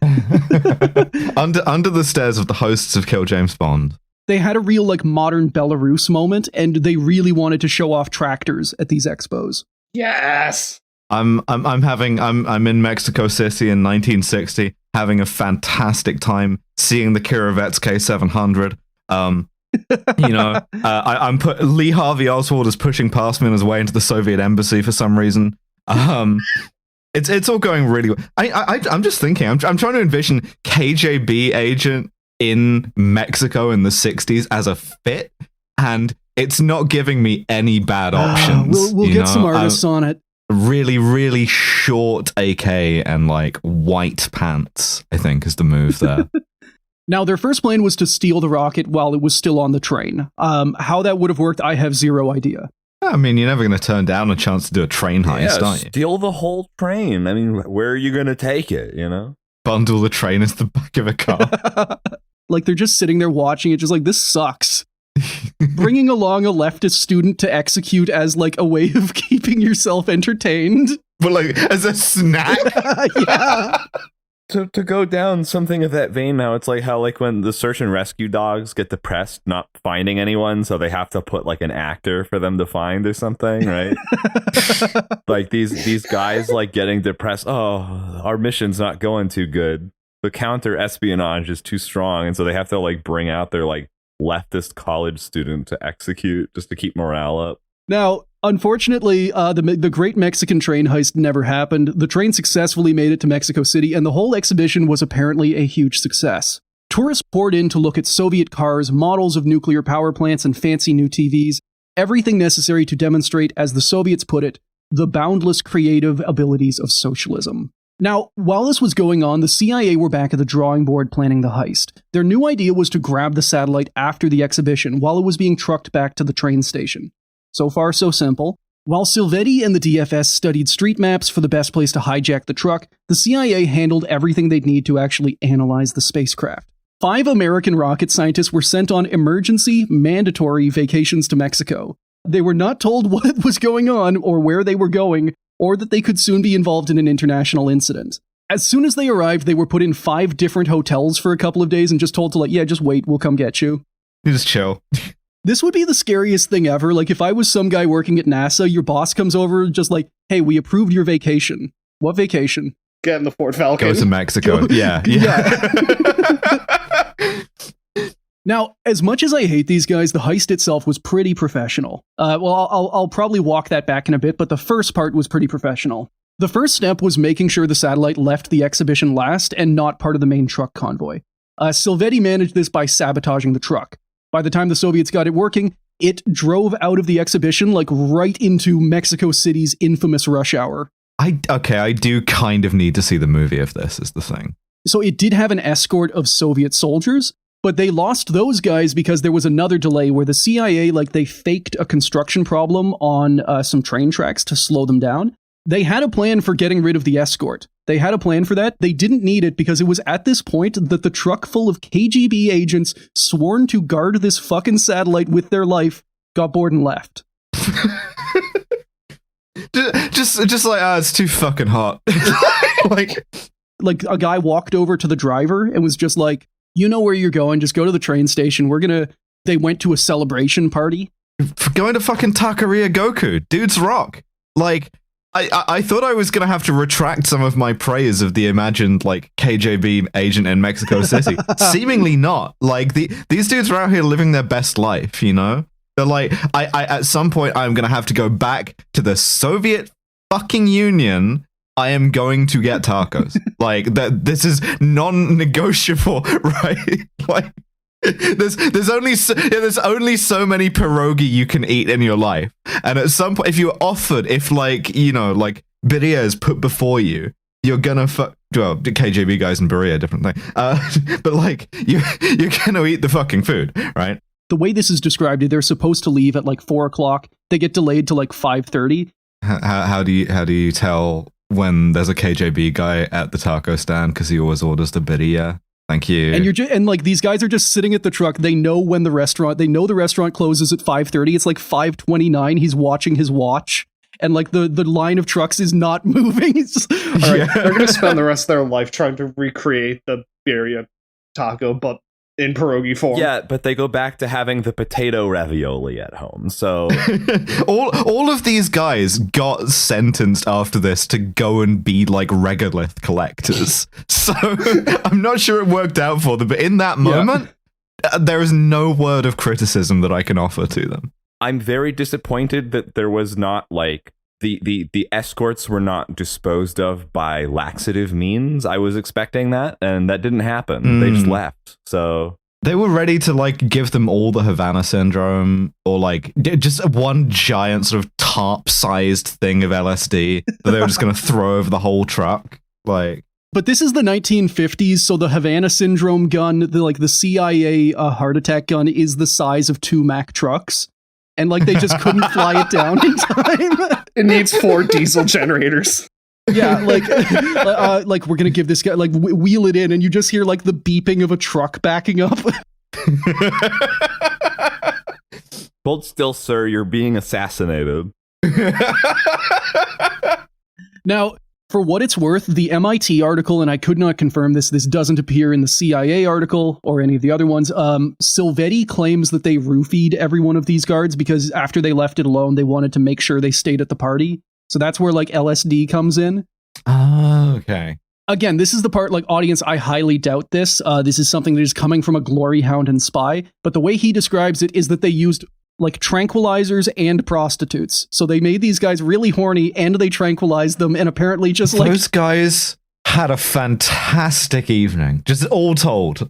under the stairs of the hosts of Kill James Bond. They had a real modern Belarus moment, and they really wanted to show off tractors at these expos. Yes. I'm in Mexico City in 1960, having a fantastic time seeing the Kirovets K700. Lee Harvey Oswald is pushing past me on his way into the Soviet embassy for some reason. It's all going really well. I'm just thinking, I'm trying to envision KGB agent in Mexico in the 60s as a fit, and it's not giving me any bad options. We'll get some artists on it. Really, really short AK and white pants, I think, is the move there. Now, their first plan was to steal the rocket while it was still on the train. How that would have worked, I have zero idea. I mean, you're never going to turn down a chance to do a train heist, are you? Steal the whole train. I mean, where are you going to take it, you know? Bundle the train as the back of a car. They're just sitting there watching it, just this sucks. Bringing along a leftist student to execute as a way of keeping yourself entertained. But as a snack? Yeah. To go down something of that vein now, it's how when the search and rescue dogs get depressed not finding anyone, so they have to put an actor for them to find or something, right? These guys getting depressed. Oh, our mission's not going too good. The counter espionage is too strong, and so they have to bring out their leftist college student to execute just to keep morale up. Now, unfortunately, the Great Mexican Train Heist never happened. The train successfully made it to Mexico City, and the whole exhibition was apparently a huge success. Tourists poured in to look at Soviet cars, models of nuclear power plants, and fancy new TVs, everything necessary to demonstrate, as the Soviets put it, the boundless creative abilities of socialism. Now, while this was going on, the CIA were back at the drawing board planning the heist. Their new idea was to grab the satellite after the exhibition while it was being trucked back to the train station. So far, so simple. While Silvetti and the DFS studied street maps for the best place to hijack the truck, the CIA handled everything they'd need to actually analyze the spacecraft. 5 American rocket scientists were sent on emergency, mandatory vacations to Mexico. They were not told what was going on or where they were going, or that they could soon be involved in an international incident. As soon as they arrived, they were put in 5 different hotels for a couple of days and just told to just wait, we'll come get you. You just chill. This would be the scariest thing ever. Like, if I was some guy working at NASA, your boss comes over just like, hey, we approved your vacation. What vacation? Get in the Ford Falcon. Go to Mexico. Yeah. Now, as much as I hate these guys, the heist itself was pretty professional. I'll probably walk that back in a bit, but the first part was pretty professional. The first step was making sure the satellite left the exhibition last and not part of the main truck convoy. Silvetti managed this by sabotaging the truck. By the time the Soviets got it working, it drove out of the exhibition right into Mexico City's infamous rush hour. I do kind of need to see the movie of this, is the thing. So it did have an escort of Soviet soldiers, but they lost those guys because there was another delay where the CIA, they faked a construction problem on some train tracks to slow them down. They had a plan for getting rid of the escort. They had a plan for that. They didn't need it because it was at this point that the truck full of KGB agents sworn to guard this fucking satellite with their life got bored and left. just it's too fucking hot. Like a guy walked over to the driver and was just like, you know where you're going, just go to the train station. They went to a celebration party. For going to fucking Taqueria Goku. Dudes rock. I thought I was going to have to retract some of my praise of the imagined, KGB agent in Mexico City. Seemingly not. These dudes are out here living their best life, you know? They're like, I at some point, I'm going to have to go back to the Soviet fucking Union. I am going to get tacos. This is non-negotiable, right? There's only so many pierogi you can eat in your life, and at some point, if you're offered, birria is put before you, you're gonna well, the KGB guys and birria, different thing. But you're gonna eat the fucking food, right? The way this is described, they're supposed to leave at 4:00. They get delayed to 5:30. How do you tell when there's a KGB guy at the taco stand, because he always orders the birria? Thank you. And these guys are just sitting at the truck. They know the restaurant closes at 5:30. It's 5:29. He's watching his watch, and the line of trucks is not moving. All right, they're gonna spend the rest of their life trying to recreate the birria taco, but in pierogi form. Yeah, but they go back to having the potato ravioli at home. So all of these guys got sentenced after this to go and be regolith collectors. So I'm not sure it worked out for them, but in that moment, there is no word of criticism that I can offer to them. I'm very disappointed that there was not the escorts were not disposed of by laxative means. I was expecting that, and that didn't happen. They just left. So they were ready to give them all the Havana syndrome, or just one giant sort of tarp-sized thing of LSD that they were just going to throw over the whole truck. But this is the 1950s, so the Havana syndrome gun, the CIA heart attack gun, is the size of 2 Mack trucks. And they just couldn't fly it down in time. It needs 4 diesel generators. Yeah, we're gonna give this guy wheel it in, and you just hear the beeping of a truck backing up. Hold still, sir. You're being assassinated. Now, for what it's worth, the MIT article, and I could not confirm this doesn't appear in the CIA article or any of the other ones. Silvetti claims that they roofied every one of these guards because after they left it alone, they wanted to make sure they stayed at the party. So that's where LSD comes in. Oh, okay. Again, this is the part, audience, I highly doubt this. This is something that is coming from a glory hound and spy. But the way he describes it is that they used tranquilizers and prostitutes. So they made these guys really horny and they tranquilized them, and apparently just those guys had a fantastic evening, just all told.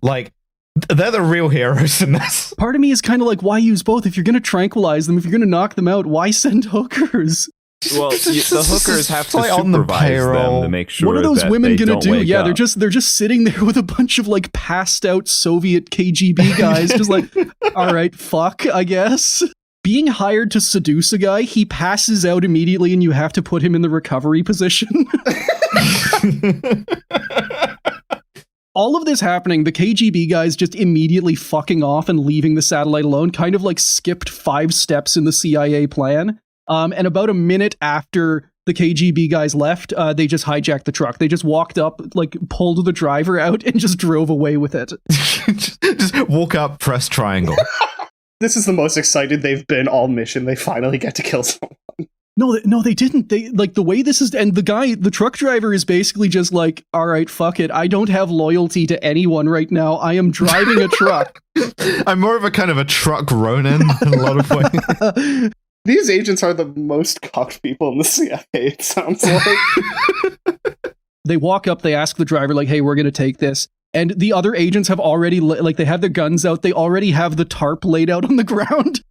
They're the real heroes in this. Part of me is kind of like, why use both? If you're going to tranquilize them, if you're going to knock them out, why send hookers? Well, the hookers have to like on the supervise payroll. them to make sure. What are those that women they gonna don't do? wake Yeah, up. they're just sitting there with a bunch of like passed out Soviet KGB guys, just like, all right, fuck, I guess. Being hired to seduce a guy, he passes out immediately, and you have to put him in the recovery position. All of this happening, the KGB guys just immediately fucking off and leaving the satellite alone, kind of like skipped 5 steps in the CIA plan. And about a minute after the KGB guys left, they just hijacked the truck. They just walked up, like pulled the driver out and just drove away with it. Just walk up, press triangle. This is the most excited they've been all mission. They finally get to kill someone. No, they didn't. They like the way this is, and the truck driver is basically just like, all right, fuck it. I don't have loyalty to anyone right now. I am driving a truck. I'm more of a kind of a truck Ronin in a lot of ways. These agents are the most cocked people in the CIA, it sounds like. They walk up, they ask the driver, like, hey, we're going to take this. And the other agents have already, like, they have their guns out. They already have the tarp laid out on the ground.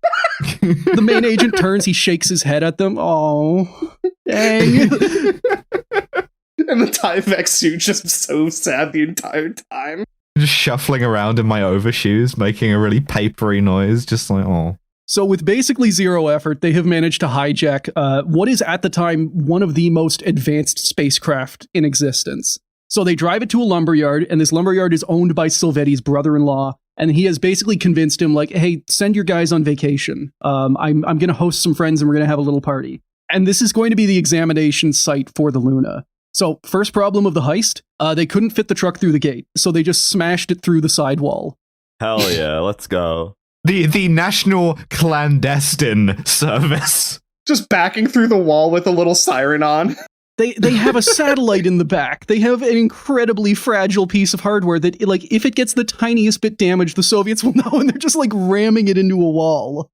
The main agent turns, he shakes his head at them. Oh, dang. And the Tyvek suit just so sad the entire time. Just shuffling around in my overshoes, making a really papery noise, just like, oh. So with basically zero effort, they have managed to hijack what is at the time one of the most advanced spacecraft in existence. So they drive it to a lumberyard, and this lumberyard is owned by Silvetti's brother-in-law, and he has basically convinced him, like, hey, send your guys on vacation. I'm going to host some friends, and we're going to have a little party. And this is going to be the examination site for the Luna. So first problem of the heist, they couldn't fit the truck through the gate, so they just smashed it through the sidewall. Hell yeah, let's go. The National Clandestine Service. Just backing through the wall with a little siren on. They have a satellite in the back. They have an incredibly fragile piece of hardware that, like, if it gets the tiniest bit damaged, the Soviets will know, and they're just, like, ramming it into a wall.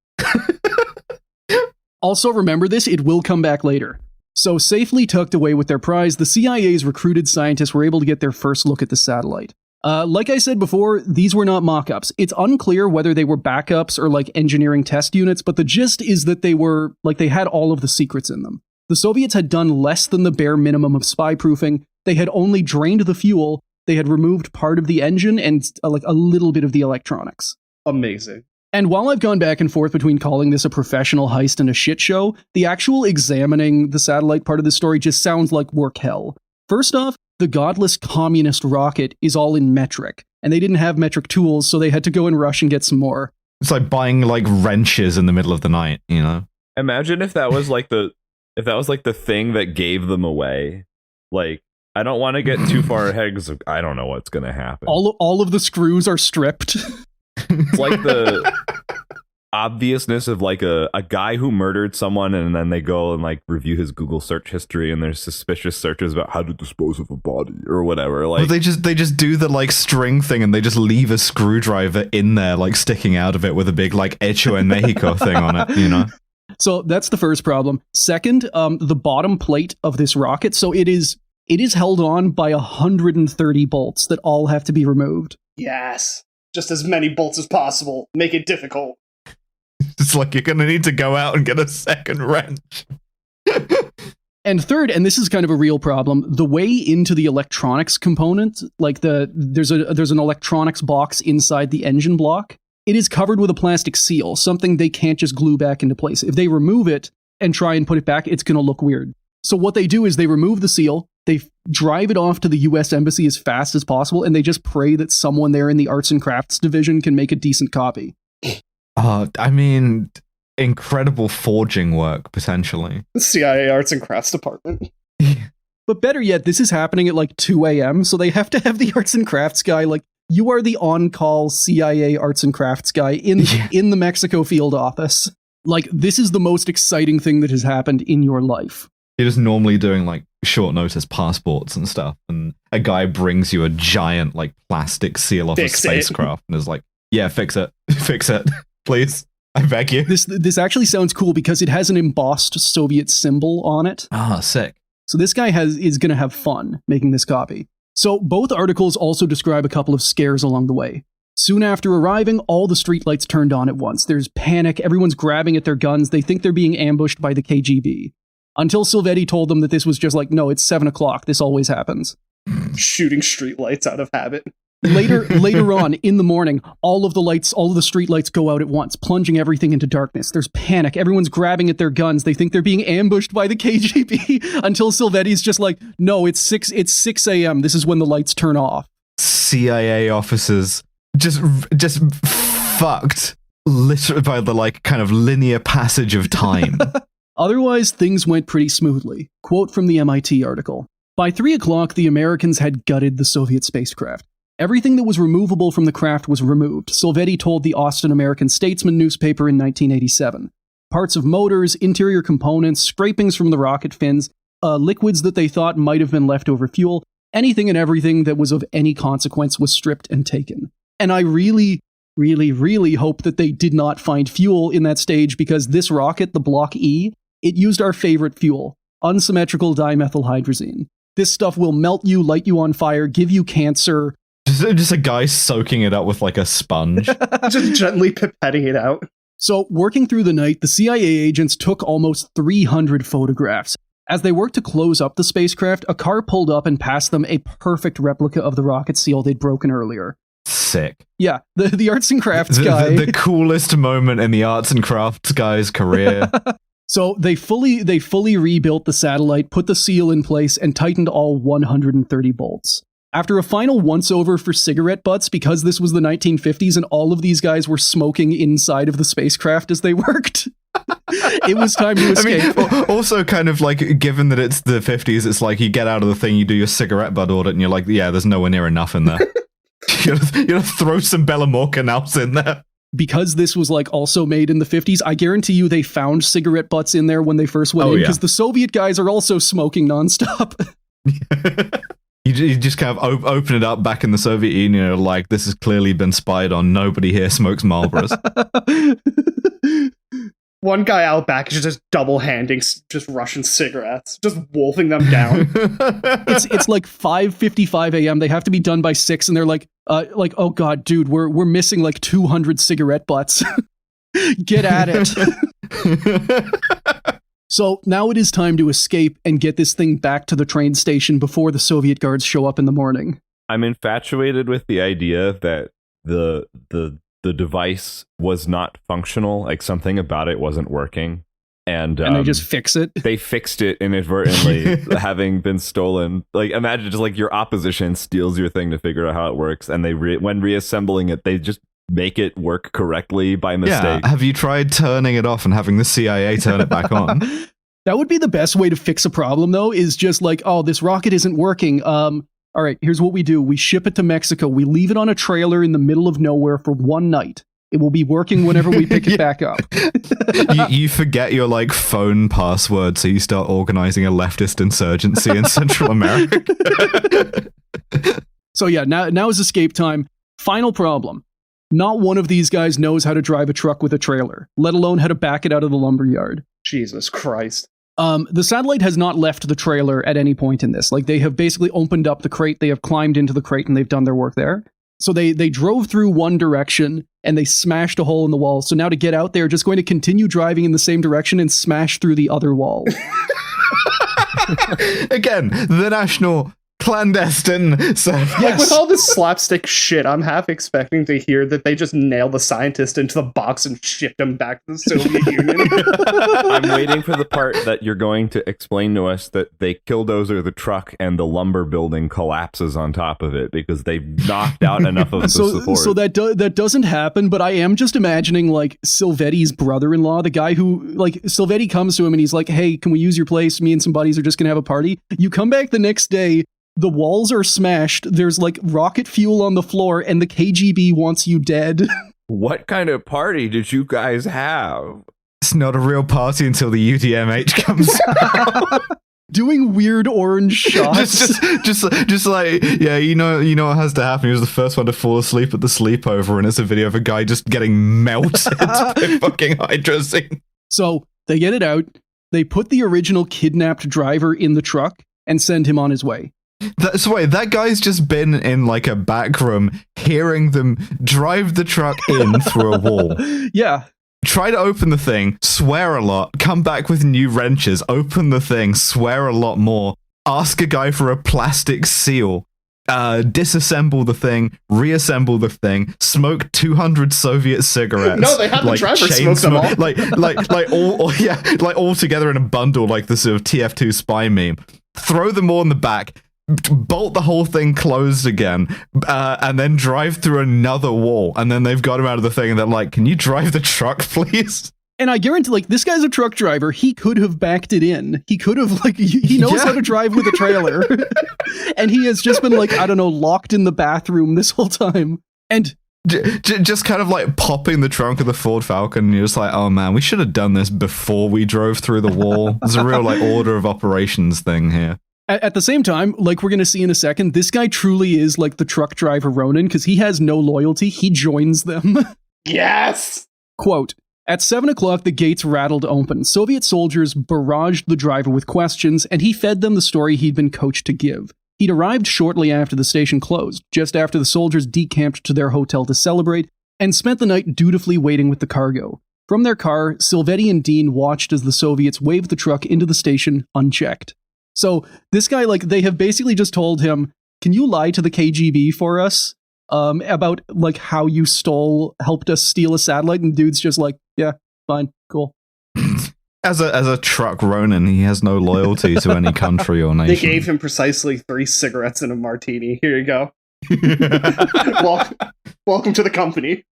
Also, remember this, it will come back later. So, safely tucked away with their prize, the CIA's recruited scientists were able to get their first look at the satellite. Like I said before, these were not mock-ups. It's unclear whether they were backups or, like, engineering test units, but the gist is that they were, like, they had all of the secrets in them. The Soviets had done less than the bare minimum of spy-proofing. They had only drained the fuel, they had removed part of the engine, and, like, a little bit of the electronics. Amazing. And while I've gone back and forth between calling this a professional heist and a shit show, the actual examining the satellite part of the story just sounds like work hell. First off, the godless communist rocket is all in metric, and they didn't have metric tools, so they had to go and rush and get some more. It's like buying like wrenches in the middle of the night, you know? Imagine if that was like the thing that gave them away. Like, I don't want to get too far ahead because I don't know what's going to happen. All of the screws are stripped. It's like the obviousness of like a guy who murdered someone and then they go and like review his Google search history and there's suspicious searches about how to dispose of a body or whatever. Like, well, they just do the like string thing and they just leave a screwdriver in there, like sticking out of it with a big like Hecho en Mexico thing on it, you know? So that's the first problem. Second, the bottom plate of this rocket, so it is held on by 130 bolts that all have to be removed. Yes. Just as many bolts as possible. Make it difficult. It's like you're going to need to go out and get a second wrench. And third, and this is kind of a real problem, the way into the electronics component, like there's an electronics box inside the engine block. It is covered with a plastic seal, something they can't just glue back into place. If they remove it and try and put it back, it's going to look weird. So what they do is they remove the seal, they drive it off to the US Embassy as fast as possible, and they just pray that someone there in the Arts and Crafts division can make a decent copy. I mean, incredible forging work, potentially. The CIA Arts and Crafts Department. But better yet, this is happening at like 2 a.m., so they have to have the Arts and Crafts guy, like, you are the on-call CIA Arts and Crafts guy in the Mexico field office. Like, this is the most exciting thing that has happened in your life. You're just normally doing like short notice passports and stuff, and a guy brings you a giant like plastic seal off a spacecraft and is like, yeah, fix it, please, I beg you. This actually sounds cool because it has an embossed Soviet symbol on it. Ah, sick. So this guy is going to have fun making this copy. So both articles also describe a couple of scares along the way. Soon after arriving, all the streetlights turned on at once. There's panic, everyone's grabbing at their guns, they think they're being ambushed by the KGB. Until Silvetti told them that this was just like, no, it's 7 o'clock, this always happens. Shooting streetlights out of habit. Later on, in the morning, all of the street lights go out at once, plunging everything into darkness. There's panic, everyone's grabbing at their guns, they think they're being ambushed by the KGB, until Silvetti's just like, no, it's 6 a.m., this is when the lights turn off. CIA officers just fucked literally by the like kind of linear passage of time. Otherwise, things went pretty smoothly. Quote from the MIT article. By 3 o'clock, the Americans had gutted the Soviet spacecraft. Everything that was removable from the craft was removed, Silvetti told the Austin American Statesman newspaper in 1987. Parts of motors, interior components, scrapings from the rocket fins, liquids that they thought might have been leftover fuel, anything and everything that was of any consequence was stripped and taken. And I really, really, really hope that they did not find fuel in that stage, because this rocket, the Block E, it used our favorite fuel, unsymmetrical dimethylhydrazine. This stuff will melt you, light you on fire, give you cancer. Just a guy soaking it up with like a sponge. Just gently pipetting it out. So, working through the night, the CIA agents took almost 300 photographs. As they worked to close up the spacecraft, a car pulled up and passed them a perfect replica of the rocket seal they'd broken earlier. Sick. Yeah, the arts and crafts guy. The coolest moment in the arts and crafts guy's career. So they fully rebuilt the satellite, put the seal in place, and tightened all 130 bolts. After a final once-over for cigarette butts, because this was the 1950s and all of these guys were smoking inside of the spacecraft as they worked, it was time to escape. I mean, also kind of like, given that it's the 50s, it's like you get out of the thing, you do your cigarette butt audit, and you're like, yeah, there's nowhere near enough in there. You gotta throw some Bella Morcanals in there. Because this was like also made in the 50s, I guarantee you they found cigarette butts in there when they first went in, because the Soviet guys are also smoking nonstop. You just kind of open it up back in the Soviet Union, like, this has clearly been spied on. Nobody here smokes Marlboros. One guy out back is just double-handing just Russian cigarettes, just wolfing them down. It's like 5:55 a.m. They have to be done by 6, and they're like, oh god, dude, we're missing like 200 cigarette butts. Get at it. So now it is time to escape and get this thing back to the train station before the Soviet guards show up in the morning. I'm infatuated with the idea that the device was not functional, like something about it wasn't working. And they just fix it. They fixed it inadvertently, having been stolen. Like, imagine just like your opposition steals your thing to figure out how it works, and they when reassembling it, they just make it work correctly by mistake. Yeah. Have you tried turning it off and having the CIA turn it back on? That would be the best way to fix a problem, though, is just like, oh, this rocket isn't working. All right, here's what we do. We ship it to Mexico. We leave it on a trailer in the middle of nowhere for one night. It will be working whenever we pick it back up. You forget your like phone password, so you start organizing a leftist insurgency in Central America. So yeah, now is escape time. Final problem. Not one of these guys knows how to drive a truck with a trailer, let alone how to back it out of the lumberyard. Jesus Christ. The satellite has not left the trailer at any point in this. Like, they have basically opened up the crate, they have climbed into the crate, and they've done their work there. So they drove through one direction, and they smashed a hole in the wall. So now to get out, they're just going to continue driving in the same direction and smash through the other wall. Again, the national clandestine. So like, with all this slapstick shit, I'm half expecting to hear that they just nailed the scientist into the box and shipped him back to the Soviet Union. I'm waiting for the part that you're going to explain to us that they killdozer the truck and the lumber building collapses on top of it because they've knocked out enough of the support. So that doesn't happen, but I am just imagining like Silvetti's brother-in-law, the guy who, like, Silvetti comes to him and he's like, hey, can we use your place? Me and some buddies are just gonna have a party. You come back the next day, the walls are smashed, there's like rocket fuel on the floor, and the KGB wants you dead. What kind of party did you guys have? It's not a real party until the UDMH comes out. Doing weird orange shots. just like, yeah, you know what has to happen. He was the first one to fall asleep at the sleepover, and it's a video of a guy just getting melted by fucking hydrazine. So they get it out, they put the original kidnapped driver in the truck, and send him on his way. That guy's just been in like a back room, hearing them drive the truck in through a wall. Yeah. Try to open the thing, swear a lot, come back with new wrenches, open the thing, swear a lot more, ask a guy for a plastic seal, disassemble the thing, reassemble the thing, smoke 200 Soviet cigarettes. No, they have the driver smoke them all. All together in a bundle, like the sort of TF2 spy meme. Throw them all in the back, bolt the whole thing closed again, and then drive through another wall. And then they've got him out of the thing, and they're like, "Can you drive the truck, please?" And I guarantee, like, this guy's a truck driver. He could have backed it in. He could have, like, he knows how to drive with a trailer. And he has just been, like, I don't know, locked in the bathroom this whole time. And just kind of like popping the trunk of the Ford Falcon, and you're just like, oh man, we should have done this before we drove through the wall. There's a real like order of operations thing here. At the same time, like we're going to see in a second, this guy truly is like the truck driver Ronin because he has no loyalty. He joins them. Yes! Quote, at 7 o'clock, the gates rattled open. Soviet soldiers barraged the driver with questions, and he fed them the story he'd been coached to give. He'd arrived shortly after the station closed, just after the soldiers decamped to their hotel to celebrate, and spent the night dutifully waiting with the cargo. From their car, Silvetti and Dean watched as the Soviets waved the truck into the station unchecked. So this guy, like, they have basically just told him, can you lie to the KGB for us about, like, how you helped us steal a satellite? And dude's just like, yeah, fine, cool. As a truck Ronin, he has no loyalty to any country or nation. They gave him precisely 3 cigarettes and a martini. Here you go. Welcome to the company.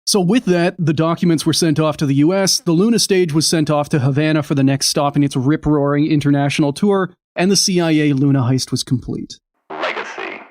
So with that, the documents were sent off to the US, the Luna stage was sent off to Havana for the next stop in its rip-roaring international tour, and the CIA Luna heist was complete. Legacy.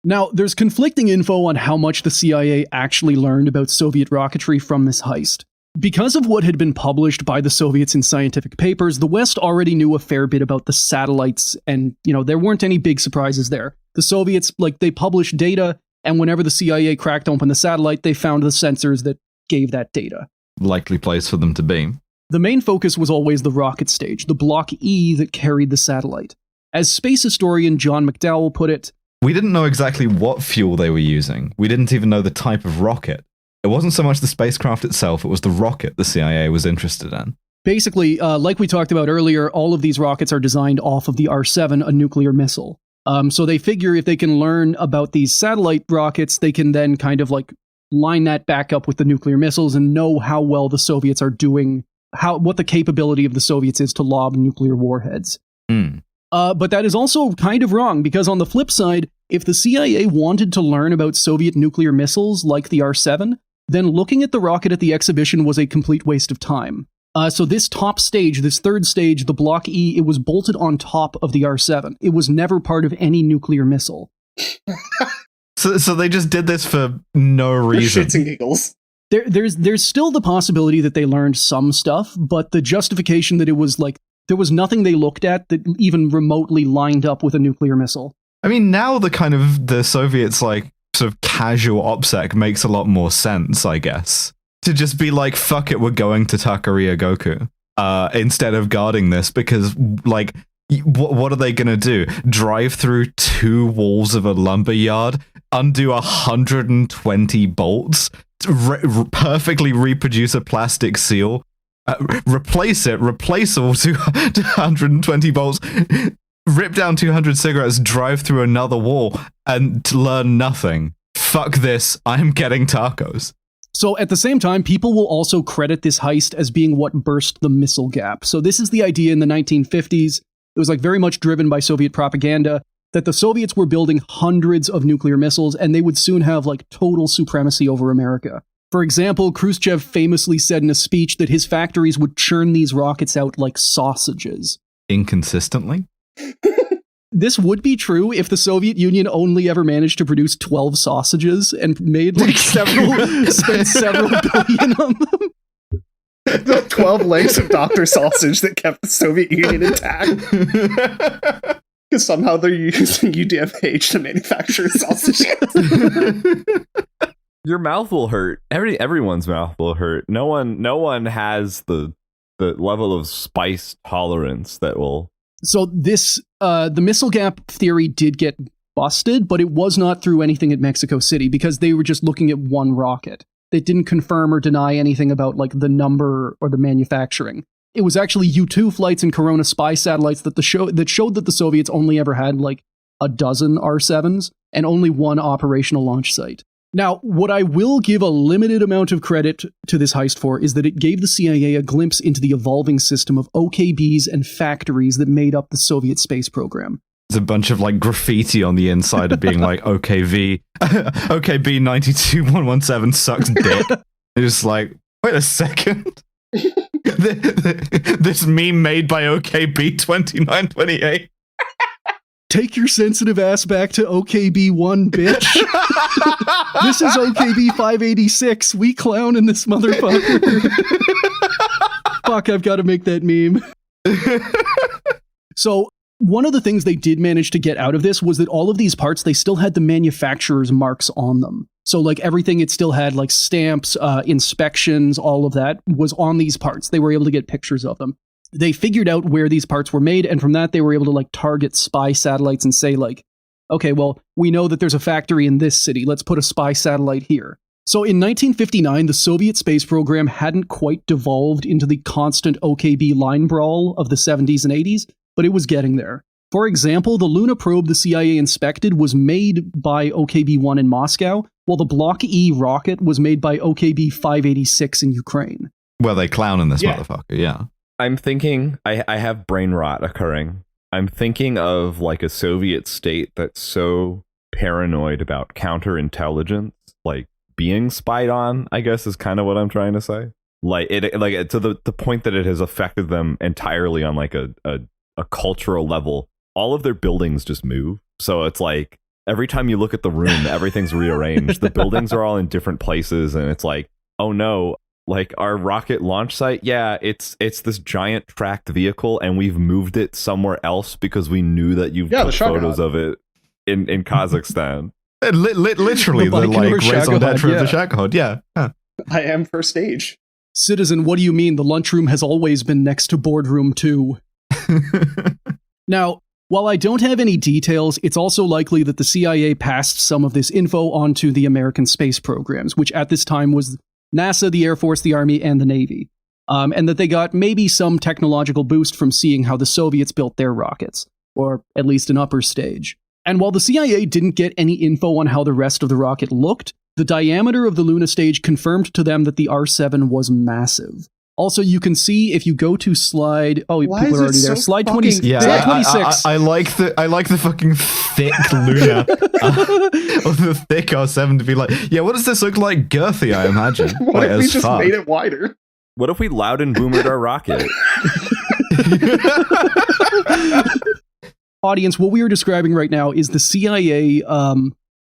Now, there's conflicting info on how much the CIA actually learned about Soviet rocketry from this heist. Because of what had been published by the Soviets in scientific papers, the West already knew a fair bit about the satellites, and, there weren't any big surprises there. The Soviets, they published data, and whenever the CIA cracked open the satellite, they found the sensors that gave that data. Likely place for them to be. The main focus was always the rocket stage, the Block E that carried the satellite. As space historian John McDowell put it, we didn't know exactly what fuel they were using. We didn't even know the type of rocket. It wasn't so much the spacecraft itself, it was the rocket the CIA was interested in. Basically, like we talked about earlier, all of these rockets are designed off of the R-7, a nuclear missile. So they figure if they can learn about these satellite rockets, they can then kind of line that back up with the nuclear missiles and know how well the Soviets are doing, what the capability of the Soviets is to lob nuclear warheads. But that is also kind of wrong, because on the flip side, if the CIA wanted to learn about Soviet nuclear missiles like the R-7, then looking at the rocket at the exhibition was a complete waste of time. So this top stage, this third stage, the Block E, it was bolted on top of the R-7. It was never part of any nuclear missile. So they just did this for no reason. For shits and giggles. There's still the possibility that they learned some stuff, but the justification that it was there was nothing they looked at that even remotely lined up with a nuclear missile. I mean, now the Soviets sort of casual OPSEC makes a lot more sense, I guess. To just be like, fuck it, we're going to Takeria Goku. Instead of guarding this, because, what are they gonna do? Drive through 2 walls of a lumber yard, undo 120 bolts, perfectly reproduce a plastic seal, replace all 220 bolts, rip down 200 cigarettes, drive through another wall, and to learn nothing. Fuck this, I'm getting tacos. So at the same time, people will also credit this heist as being what burst the missile gap. So this is the idea in the 1950s. It was very much driven by Soviet propaganda that the Soviets were building hundreds of nuclear missiles and they would soon have total supremacy over America. For example, Khrushchev famously said in a speech that his factories would churn these rockets out like sausages. Inconsistently? This would be true if the Soviet Union only ever managed to produce 12 sausages and made spent several billion on them. The 12 legs of Dr. Sausage that kept the Soviet Union intact. Because somehow they're using UDFH to manufacture sausages. Your mouth will hurt. Everyone's mouth will hurt. No one has the level of spice tolerance that will So this, the missile gap theory did get busted, but it was not through anything at Mexico City because they were just looking at one rocket. They didn't confirm or deny anything about like the number or the manufacturing. It was actually U-2 flights and Corona spy satellites that showed that the Soviets only ever had like a dozen R-7s and only one operational launch site. Now, what I will give a limited amount of credit to this heist for is that it gave the CIA a glimpse into the evolving system of OKBs and factories that made up the Soviet space program. There's a bunch of like graffiti on the inside of being like OKB 92117 sucks dick. It's just like, wait a second. This meme made by OKB 2928. Take your sensitive ass back to OKB1, bitch. This is OKB 586. We clown in this motherfucker. Fuck, I've got to make that meme. So, one of the things they did manage to get out of this was that all of these parts, they still had the manufacturer's marks on them. So, like, everything, it still had, like, stamps, inspections, all of that was on these parts. They were able to get pictures of them. They figured out where these parts were made, and from that, they were able to, like, target spy satellites and say, like, okay, well, we know that there's a factory in this city. Let's put a spy satellite here. So in 1959, the Soviet space program hadn't quite devolved into the constant OKB line brawl of the 70s and 80s, but it was getting there. For example, the Luna probe the CIA inspected was made by OKB-1 in Moscow, while the Block E rocket was made by OKB-586 in Ukraine. Well, they clowning this motherfucker, yeah. I'm thinking, I have brain rot occurring. I'm thinking of like a Soviet state that's so paranoid about counterintelligence, like being spied on, I guess is kind of what I'm trying to say. Like it to the point that it has affected them entirely on like a cultural level. All of their buildings just move. So it's like every time you look at the room, everything's rearranged. The buildings are all in different places, and it's like, oh no, like our rocket launch site, yeah, it's this giant tracked vehicle, and we've moved it somewhere else because we knew that you took photos of it in Kazakhstan. Literally, the like raison d'etre of the Shakhod, yeah. I am first stage. Citizen, what do you mean? The lunchroom has always been next to boardroom 2. Now, while I don't have any details, it's also likely that the CIA passed some of this info onto the American space programs, which at this time was NASA, the Air Force, the Army, and the Navy. And that they got maybe some technological boost from seeing how the Soviets built their rockets, or at least an upper stage. And while the CIA didn't get any info on how the rest of the rocket looked, the diameter of the Luna stage confirmed to them that the R7 was massive. Also, you can see if you go to slide. Oh, Why people are already there. Slide 26. Yeah, slide 26. I like the fucking thick Luna or the thick R7 to be like. Yeah, what does this look like? Girthy, I imagine. What if we just made it wider? What if we loud and boomered our rocket? Audience, what we are describing right now is the CIA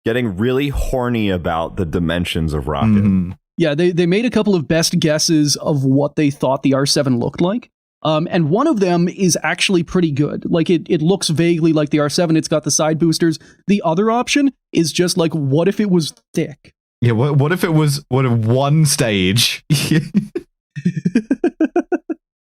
getting really horny about the dimensions of rocket. Mm-hmm. Yeah, they made a couple of best guesses of what they thought the R7 looked like. And one of them is actually pretty good. Like, it looks vaguely like the R7. It's got the side boosters. The other option is just like, what if it was thick? Yeah, what if it was one stage?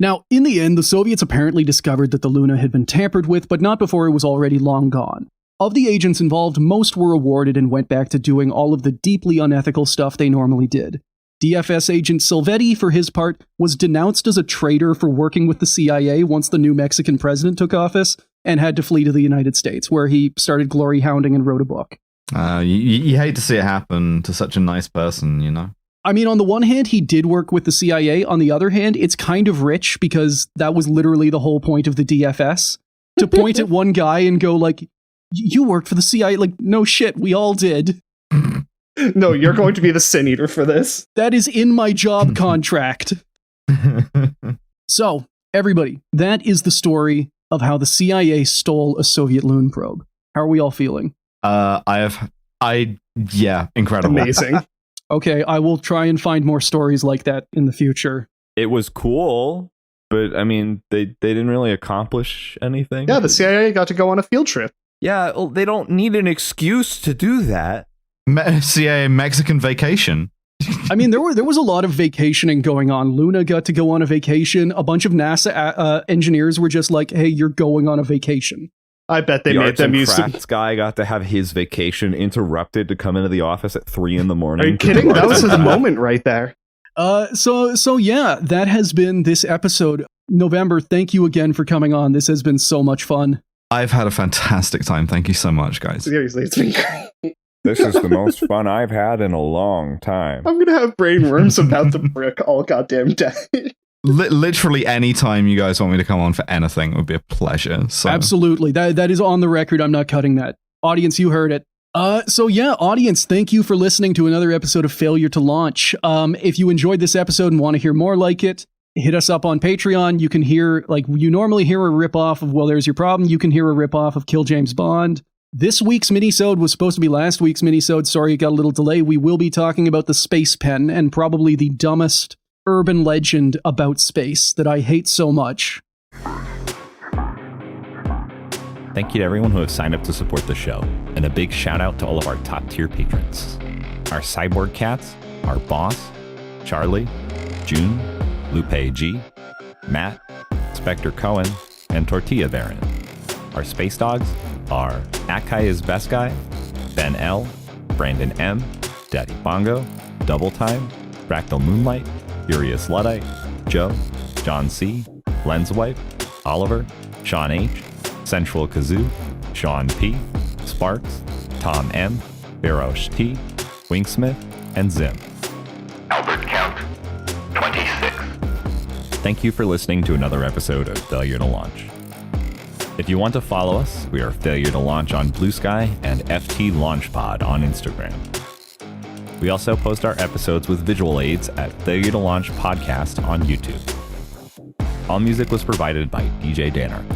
Now, in the end, the Soviets apparently discovered that the Luna had been tampered with, but not before it was already long gone. Of the agents involved, most were awarded and went back to doing all of the deeply unethical stuff they normally did. DFS agent Silvetti, for his part, was denounced as a traitor for working with the CIA once the new Mexican president took office, and had to flee to the United States, where he started glory hounding and wrote a book. You hate to see it happen to such a nice person, you know? I mean, on the one hand, he did work with the CIA. On the other hand, it's kind of rich because that was literally the whole point of the DFS. To point at one guy and go like, you worked for the CIA? Like, no shit, we all did. No, you're going to be the sin eater for this. That is in my job contract. So, everybody, that is the story of how the CIA stole a Soviet loon probe. How are we all feeling? Yeah, incredible. Amazing. Okay, I will try and find more stories like that in the future. It was cool, but I mean, they didn't really accomplish anything. Yeah, the CIA got to go on a field trip. Yeah, well, they don't need an excuse to do that. CIA Mexican vacation. I mean, there was a lot of vacationing going on. Luna got to go on a vacation. A bunch of NASA engineers were just like, "Hey, you're going on a vacation." I bet they the made arts them and use some. crafts guy got to have his vacation interrupted to come into the office at 3 a.m. Are you kidding? That was his moment right there. So yeah, that has been this episode. November, thank you again for coming on. This has been so much fun. I've had a fantastic time. Thank you so much, guys. Seriously, it's been great. This is the most fun I've had in a long time. I'm gonna have brain worms about the brick all goddamn day. Literally any time you guys want me to come on for anything, it would be a pleasure. So. Absolutely. That is on the record. I'm not cutting that. Audience, you heard it. So yeah, audience, thank you for listening to another episode of Failure to Launch. If you enjoyed this episode and want to hear more like it, hit us up on Patreon. You can hear, like you normally hear a ripoff of Well, There's Your Problem. You can hear a ripoff of Kill James Bond. This week's minisode was supposed to be last week's minisode. Sorry, it got a little delay. We will be talking about the space pen and probably the dumbest urban legend about space that I hate so much. Thank you to everyone who has signed up to support the show, and a big shout out to all of our top tier patrons. Our cyborg cats, our boss, Charlie, June, Lupe G, Matt, Spectre Cohen, and Tortilla Baron. Our space dogs are Akai is Best Guy, Ben L, Brandon M, Daddy Bongo, Double Time, Fractal Moonlight, Furious Luddite, Joe, John C, Lenswipe, Oliver, Sean H, Central Kazoo, Sean P, Sparks, Tom M, Barosh T, Winksmith, and Zim. Albert count 26. Thank you for listening to another episode of Failure to Launch. If you want to follow us, we are Failure to Launch on Blue Sky and FT Launchpod on Instagram. We also post our episodes with visual aids at Failure to Launch Podcast on YouTube. All music was provided by DJ Danark.